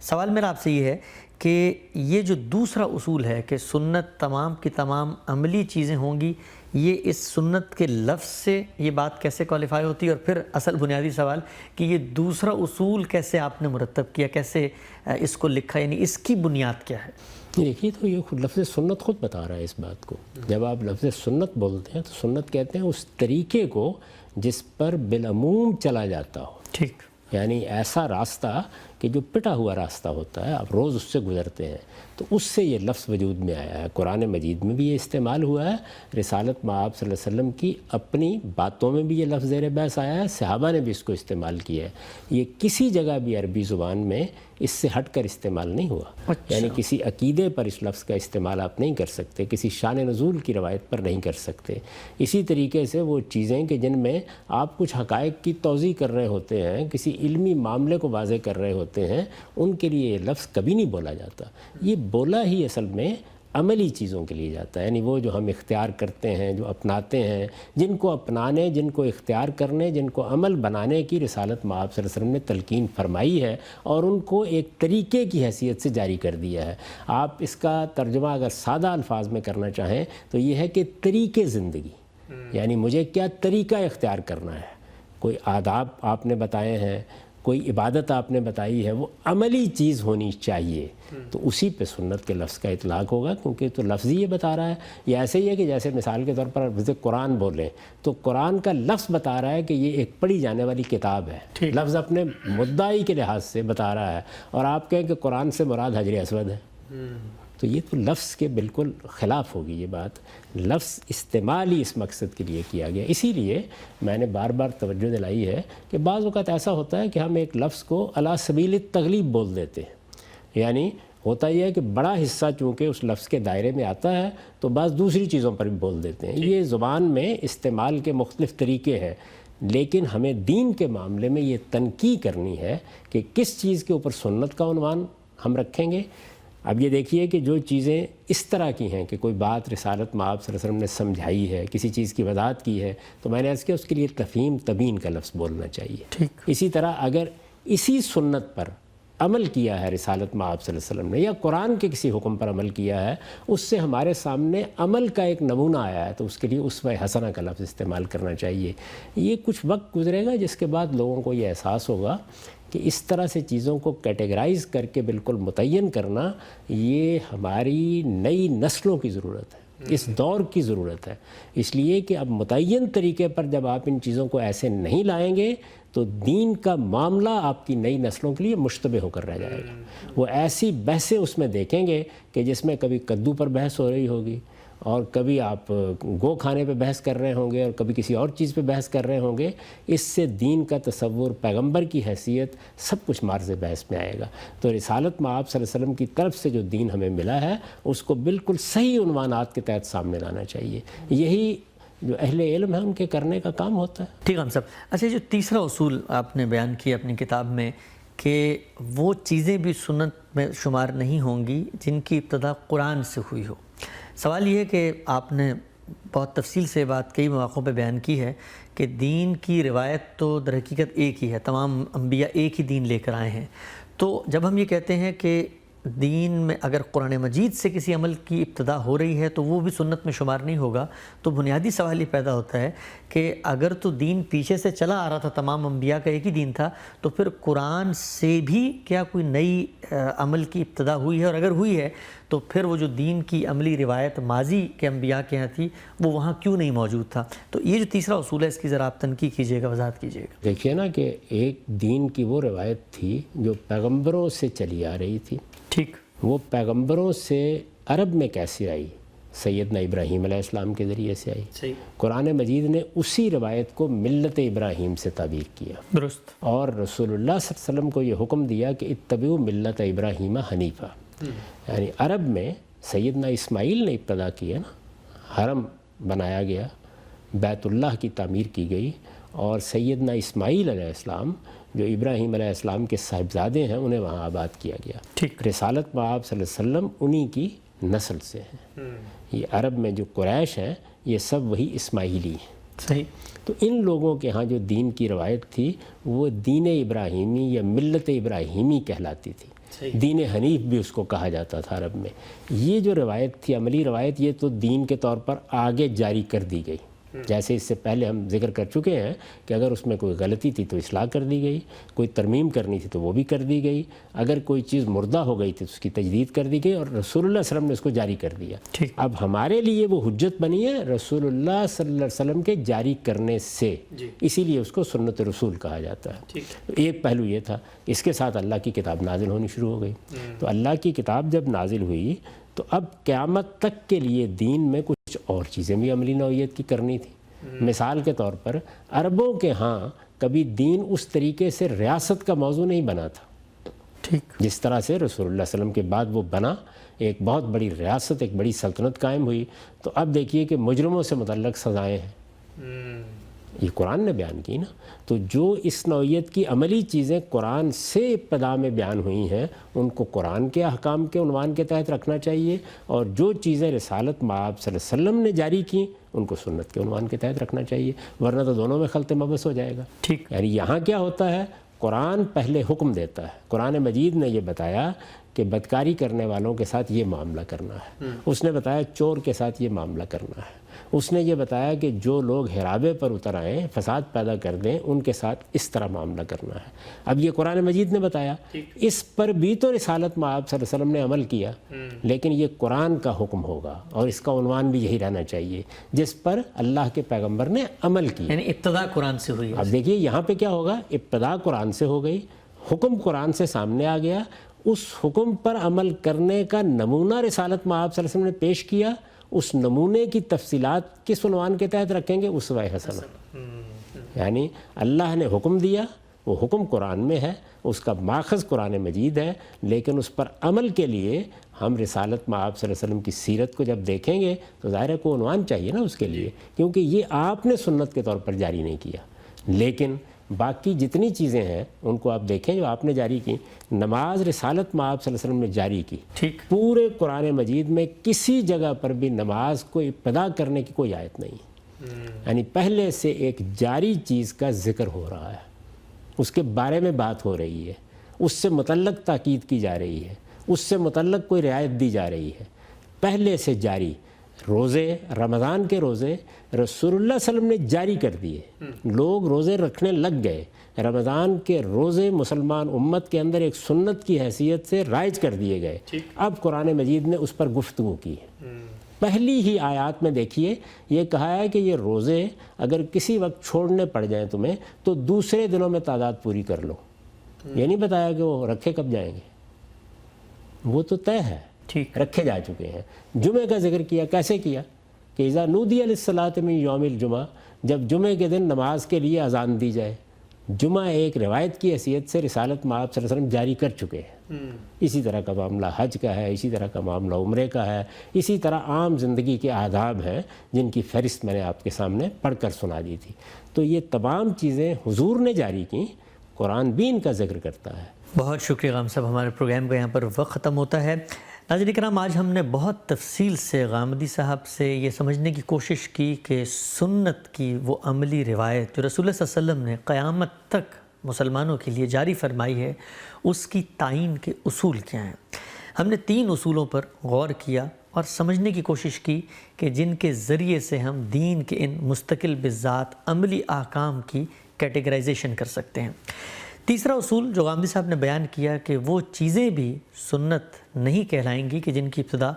سوال میرا آپ سے یہ ہے کہ یہ جو دوسرا اصول ہے کہ سنت تمام کی تمام عملی چیزیں ہوں گی, یہ اس سنت کے لفظ سے یہ بات کیسے کوالیفائی ہوتی ہے, اور پھر اصل بنیادی سوال کہ یہ دوسرا اصول کیسے آپ نے مرتب کیا, کیسے اس کو لکھا, یعنی اس کی بنیاد کیا ہے؟ دیکھیے تو یہ لفظ سنت خود بتا رہا ہے اس بات کو. جب آپ لفظ سنت بولتے ہیں تو سنت کہتے ہیں اس طریقے کو جس پر بالعموم چلا جاتا ہو. ٹھیک, یعنی ایسا راستہ کہ جو پٹا ہوا راستہ ہوتا ہے, آپ روز اس سے گزرتے ہیں, تو اس سے یہ لفظ وجود میں آیا ہے. قرآن مجید میں بھی یہ استعمال ہوا ہے, رسالت مآب صلی اللہ علیہ وسلم کی اپنی باتوں میں بھی یہ لفظ زیر بحث آیا ہے, صحابہ نے بھی اس کو استعمال کیا ہے. یہ کسی جگہ بھی عربی زبان میں اس سے ہٹ کر استعمال نہیں ہوا. یعنی کسی عقیدے پر اس لفظ کا استعمال آپ نہیں کر سکتے, کسی شان نزول کی روایت پر نہیں کر سکتے. اسی طریقے سے وہ چیزیں کہ جن میں آپ کچھ حقائق کی توضیح کر رہے ہوتے ہیں, کسی علمی معاملے کو واضح کر رہے ہوتے ہیں, ان کے لیے یہ لفظ کبھی نہیں بولا جاتا. یہ بولا ہی اصل میں عملی چیزوں کے لیے جاتا ہے, یعنی وہ جو ہم اختیار کرتے ہیں, جو اپناتے ہیں, جن کو اپنانے, جن کو اختیار کرنے, جن کو عمل بنانے کی رسالت مآب صلی اللہ علیہ وسلم نے تلقین فرمائی ہے اور ان کو ایک طریقے کی حیثیت سے جاری کر دیا ہے. آپ اس کا ترجمہ اگر سادہ الفاظ میں کرنا چاہیں تو یہ ہے کہ طریقے زندگی, یعنی مجھے کیا طریقہ اختیار کرنا ہے. کوئی آداب آپ نے بتائے ہیں, کوئی عبادت آپ نے بتائی ہے, وہ عملی چیز ہونی چاہیے, تو اسی پہ سنت کے لفظ کا اطلاق ہوگا, کیونکہ تو لفظ ہی یہ بتا رہا ہے. یہ ایسے ہی ہے کہ جیسے مثال کے طور پر جیسے قرآن بولیں تو قرآن کا لفظ بتا رہا ہے کہ یہ ایک پڑھی جانے والی کتاب ہے, لفظ اپنے مدعی کے لحاظ سے بتا رہا ہے, اور آپ کہیں کہ قرآن سے مراد حجر اسود ہے, تو یہ تو لفظ کے بالکل خلاف ہوگی یہ بات. لفظ استعمال ہی اس مقصد کے لیے کیا گیا. اسی لیے میں نے بار بار توجہ دلائی ہے کہ بعض اوقات ایسا ہوتا ہے کہ ہم ایک لفظ کو علی سبیل التغلیب بول دیتے ہیں. یعنی ہوتا یہ ہے کہ بڑا حصہ چونکہ اس لفظ کے دائرے میں آتا ہے تو بعض دوسری چیزوں پر بھی بول دیتے ہیں. یہ زبان میں استعمال کے مختلف طریقے ہیں, لیکن ہمیں دین کے معاملے میں یہ تنقیح کرنی ہے کہ کس چیز کے اوپر سنت کا عنوان ہم رکھیں گے. اب یہ دیکھیے کہ جو چیزیں اس طرح کی ہیں کہ کوئی بات رسالت مآب صلی اللہ علیہ وسلم نے سمجھائی ہے, کسی چیز کی وضاحت کی ہے, تو میں نے عرض کیا اس کے لیے تفہیم تبیین کا لفظ بولنا چاہیے. اسی طرح اگر اسی سنت پر عمل کیا ہے رسالت مآب صلی اللہ علیہ وسلم نے, یا قرآن کے کسی حکم پر عمل کیا ہے, اس سے ہمارے سامنے عمل کا ایک نمونہ آیا ہے, تو اس کے لیے اسوہ حسنہ کا لفظ استعمال کرنا چاہیے. یہ کچھ وقت گزرے گا جس کے بعد لوگوں کو یہ احساس ہوگا کہ اس طرح سے چیزوں کو کیٹیگرائز کر کے بالکل متعین کرنا یہ ہماری نئی نسلوں کی ضرورت ہے, اس دور کی ضرورت ہے. اس لیے کہ اب متعین طریقے پر جب آپ ان چیزوں کو ایسے نہیں لائیں گے تو دین کا معاملہ آپ کی نئی نسلوں کے لیے مشتبہ ہو کر رہ جائے گا. وہ ایسی بحثیں اس میں دیکھیں گے کہ جس میں کبھی کدو پر بحث ہو رہی ہوگی, اور کبھی آپ گو کھانے پہ بحث کر رہے ہوں گے, اور کبھی کسی اور چیز پہ بحث کر رہے ہوں گے. اس سے دین کا تصور, پیغمبر کی حیثیت, سب کچھ مارز بحث میں آئے گا. تو رسالت مآب صلی اللہ علیہ وسلم کی طرف سے جو دین ہمیں ملا ہے اس کو بالکل صحیح عنوانات کے تحت سامنے لانا چاہیے. یہی جو اہل علم ہے ان کے کرنے کا کام ہوتا ہے. ٹھیک ہے ہم سب. اچھا, جو تیسرا اصول آپ نے بیان کیا اپنی کتاب میں کہ وہ چیزیں بھی سنت میں شمار نہیں ہوں گی جن کی ابتدا قرآن سے ہوئی ہو. سوال یہ ہے کہ آپ نے بہت تفصیل سے بات کئی مواقعوں پہ بیان کی ہے کہ دین کی روایت تو در حقیقت ایک ہی ہے, تمام انبیاء ایک ہی دین لے کر آئے ہیں. تو جب ہم یہ کہتے ہیں کہ دین میں اگر قرآن مجید سے کسی عمل کی ابتدا ہو رہی ہے تو وہ بھی سنت میں شمار نہیں ہوگا. تو بنیادی سوال یہ پیدا ہوتا ہے کہ اگر تو دین پیچھے سے چلا آ رہا تھا, تمام انبیاء کا ایک ہی دین تھا, تو پھر قرآن سے بھی کیا کوئی نئی عمل کی ابتدا ہوئی ہے؟ اور اگر ہوئی ہے تو پھر وہ جو دین کی عملی روایت ماضی کے انبیاء کے یہاں تھی وہ وہاں کیوں نہیں موجود تھا؟ تو یہ جو تیسرا اصول ہے اس کی ذرا آپ تنقید کیجیے گا, وضاحت کیجیے گا. دیکھیے نا کہ ایک دین کی وہ روایت تھی جو پیغمبروں سے چلی آ رہی تھی. ٹھیک. وہ پیغمبروں سے عرب میں کیسے آئی؟ سیدنا ابراہیم علیہ السلام کے ذریعے سے آئی. صحیح. قرآن مجید نے اسی روایت کو ملت ابراہیم سے تعبیر کیا. درست. اور رسول اللہ صلی اللہ علیہ وسلم کو یہ حکم دیا کہ اتبعوا ملت ابراہیم حنیفہ. یعنی عرب میں سیدنا اسماعیل نے ابتدا کیا نا, حرم بنایا گیا, بیت اللہ کی تعمیر کی گئی, اور سیدنا اسماعیل علیہ السلام جو ابراہیم علیہ السلام کے صاحبزادے ہیں انہیں وہاں آباد کیا گیا. ٹھیک. رسالت مآب صلی اللہ علیہ وسلم انہی کی نسل سے ہیں. یہ عرب میں جو قریش ہیں یہ سب وہی اسماعیلی ہیں. صحیح. تو ان لوگوں کے ہاں جو دین کی روایت تھی وہ دین ابراہیمی یا ملت ابراہیمی کہلاتی تھی. دین حنیف بھی اس کو کہا جاتا تھا عرب میں. یہ جو روایت تھی, عملی روایت, یہ تو دین کے طور پر آگے جاری کر دی گئی. جیسے اس سے پہلے ہم ذکر کر چکے ہیں کہ اگر اس میں کوئی غلطی تھی تو اصلاح کر دی گئی, کوئی ترمیم کرنی تھی تو وہ بھی کر دی گئی, اگر کوئی چیز مردہ ہو گئی تھی تو اس کی تجدید کر دی گئی, اور رسول اللہ صلی اللہ علیہ وسلم نے اس کو جاری کر دیا. اب ہمارے لیے وہ حجت بنی ہے رسول اللہ صلی اللہ علیہ وسلم کے جاری کرنے سے, اسی لیے اس کو سنت رسول کہا جاتا ہے. ایک پہلو یہ تھا. اس کے ساتھ اللہ کی کتاب نازل ہونی شروع ہو گئی. تو اللہ کی کتاب جب نازل ہوئی تو اب قیامت تک کے لیے دین میں کچھ اور چیزیں بھی عملی نوعیت کی کرنی تھی. مثال کے طور پر عربوں کے ہاں کبھی دین اس طریقے سے ریاست کا موضوع نہیں بنا تھا. ٹھیک. جس طرح سے رسول اللہ صلی اللہ علیہ وسلم کے بعد وہ بنا, ایک بہت بڑی ریاست, ایک بڑی سلطنت قائم ہوئی. تو اب دیکھیے کہ مجرموں سے متعلق سزائیں ہیں, یہ قرآن نے بیان کی نا. تو جو اس نوعیت کی عملی چیزیں قرآن سے ابتدا میں بیان ہوئی ہیں ان کو قرآن کے احکام کے عنوان کے تحت رکھنا چاہیے, اور جو چیزیں رسالت مآب صلی اللہ علیہ وسلم نے جاری کی ان کو سنت کے عنوان کے تحت رکھنا چاہیے, ورنہ تو دونوں میں خلط مبس ہو جائے گا. ٹھیک. یعنی یہاں کیا ہوتا ہے, قرآن پہلے حکم دیتا ہے. قرآن مجید نے یہ بتایا کہ بدکاری کرنے والوں کے ساتھ یہ معاملہ کرنا ہے. اس نے بتایا چور کے ساتھ یہ معاملہ کرنا ہے. اس نے یہ بتایا کہ جو لوگ حرابے پر اتر آئیں, فساد پیدا کر دیں, ان کے ساتھ اس طرح معاملہ کرنا ہے. اب یہ قرآن مجید نے بتایا, اس پر بھی تو رسالت مآب صلی اللہ علیہ وسلم نے عمل کیا, لیکن یہ قرآن کا حکم ہوگا اور اس کا عنوان بھی یہی رہنا چاہیے جس پر اللہ کے پیغمبر نے عمل کیا. یعنی ابتدا قرآن سے ہوئی. اب دیکھیے یہاں پہ کیا ہوگا, ابتدا قرآن سے ہو گئی, حکم قرآن سے سامنے آ گیا, اس حکم پر عمل کرنے کا نمونہ رسالت مآب صلی اللہ علیہ وسلم نے پیش کیا. اس نمونے کی تفصیلات کس عنوان کے تحت رکھیں گے, اسوہ حسنہ. یعنی اللہ نے حکم دیا, وہ حکم قرآن میں ہے, اس کا ماخذ قرآن مجید ہے, لیکن اس پر عمل کے لیے ہم رسالت مآب صلی اللہ علیہ وسلم کی سیرت کو جب دیکھیں گے تو ظاہر ہے کوئی عنوان چاہیے نا اس کے لیے, کیونکہ یہ آپ نے سنت کے طور پر جاری نہیں کیا. لیکن باقی جتنی چیزیں ہیں ان کو آپ دیکھیں جو آپ نے جاری کی. نماز رسالت مآب صلی اللہ علیہ وسلم نے جاری کی. ٹھیک. پورے قرآن مجید میں کسی جگہ پر بھی نماز کو ابتدا کرنے کی کوئی آیت نہیں. یعنی پہلے سے ایک جاری چیز کا ذکر ہو رہا ہے, اس کے بارے میں بات ہو رہی ہے, اس سے متعلق تاکید کی جا رہی ہے, اس سے متعلق کوئی رعایت دی جا رہی ہے, پہلے سے جاری. روزے, رمضان کے روزے رسول اللہ صلی اللہ علیہ وسلم نے جاری کر دیے, لوگ روزے رکھنے لگ گئے. رمضان کے روزے مسلمان امت کے اندر ایک سنت کی حیثیت سے رائج کر دیے گئے. اب قرآن مجید نے اس پر گفتگو کی. پہلی ہی آیات میں دیکھیے یہ کہا ہے کہ یہ روزے اگر کسی وقت چھوڑنے پڑ جائیں تمہیں تو دوسرے دنوں میں تعداد پوری کر لو. یہ نہیں بتایا کہ وہ رکھے کب جائیں گے, وہ تو طے ہے, رکھے جا چکے ہیں. جمعے کا ذکر کیا, کیسے کیا کہ اذا نودی للصلاۃ من یوم الجمعہ, جب جمعے کے دن نماز کے لیے اذان دی جائے. جمعہ ایک روایت کی حیثیت سے رسالت مآب صلی اللہ علیہ وسلم جاری کر چکے ہیں. اسی طرح کا معاملہ حج کا ہے, اسی طرح کا معاملہ عمرے کا ہے, اسی طرح عام زندگی کے آداب ہیں جن کی فہرست میں نے آپ کے سامنے پڑھ کر سنا دی تھی. تو یہ تمام چیزیں حضور نے جاری کی, قرآن بھی ان کا ذکر کرتا ہے. بہت شکریہ غام صاحب. ہمارے پروگرام کا یہاں پر وقت ختم ہوتا ہے. ناظرین کرام, آج ہم نے بہت تفصیل سے غامدی صاحب سے یہ سمجھنے کی کوشش کی کہ سنت کی وہ عملی روایت جو رسول اللہ صلی اللہ علیہ وسلم نے قیامت تک مسلمانوں کے لیے جاری فرمائی ہے, اس کی تعین کے اصول کیا ہیں. ہم نے 3 اصولوں پر غور کیا اور سمجھنے کی کوشش کی کہ جن کے ذریعے سے ہم دین کے ان مستقل بذات عملی احکام کی کیٹیگرائزیشن کر سکتے ہیں۔ تیسرا اصول جو غامدی صاحب نے بیان کیا کہ وہ چیزیں بھی سنت نہیں کہلائیں گی کہ جن کی ابتدا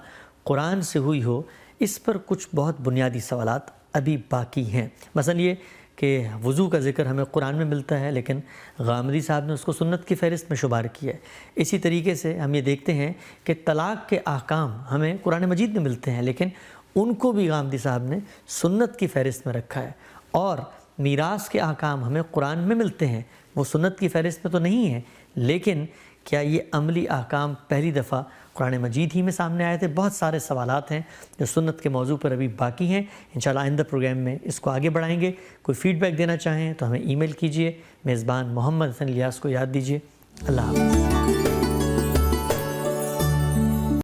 قرآن سے ہوئی ہو، اس پر کچھ بہت بنیادی سوالات ابھی باقی ہیں۔ مثلا یہ کہ وضو کا ذکر ہمیں قرآن میں ملتا ہے لیکن غامدی صاحب نے اس کو سنت کی فہرست میں شمار کیا ہے۔ اسی طریقے سے ہم یہ دیکھتے ہیں کہ طلاق کے احکام ہمیں قرآن مجید میں ملتے ہیں لیکن ان کو بھی غامدی صاحب نے سنت کی فہرست میں رکھا ہے، اور میراث کے احکام ہمیں قرآن میں ملتے ہیں، وہ سنت کی فہرست میں تو نہیں ہے، لیکن کیا یہ عملی احکام پہلی دفعہ قرآن مجید ہی میں سامنے آئے تھے؟ بہت سارے سوالات ہیں جو سنت کے موضوع پر ابھی باقی ہیں۔ انشاءاللہ آئندہ پروگرام میں اس کو آگے بڑھائیں گے۔ کوئی فیڈ بیک دینا چاہیں تو ہمیں ای میل کیجئے۔ میزبان محمد حسن الیاس کو یاد دیجئے۔ اللہ حافظ۔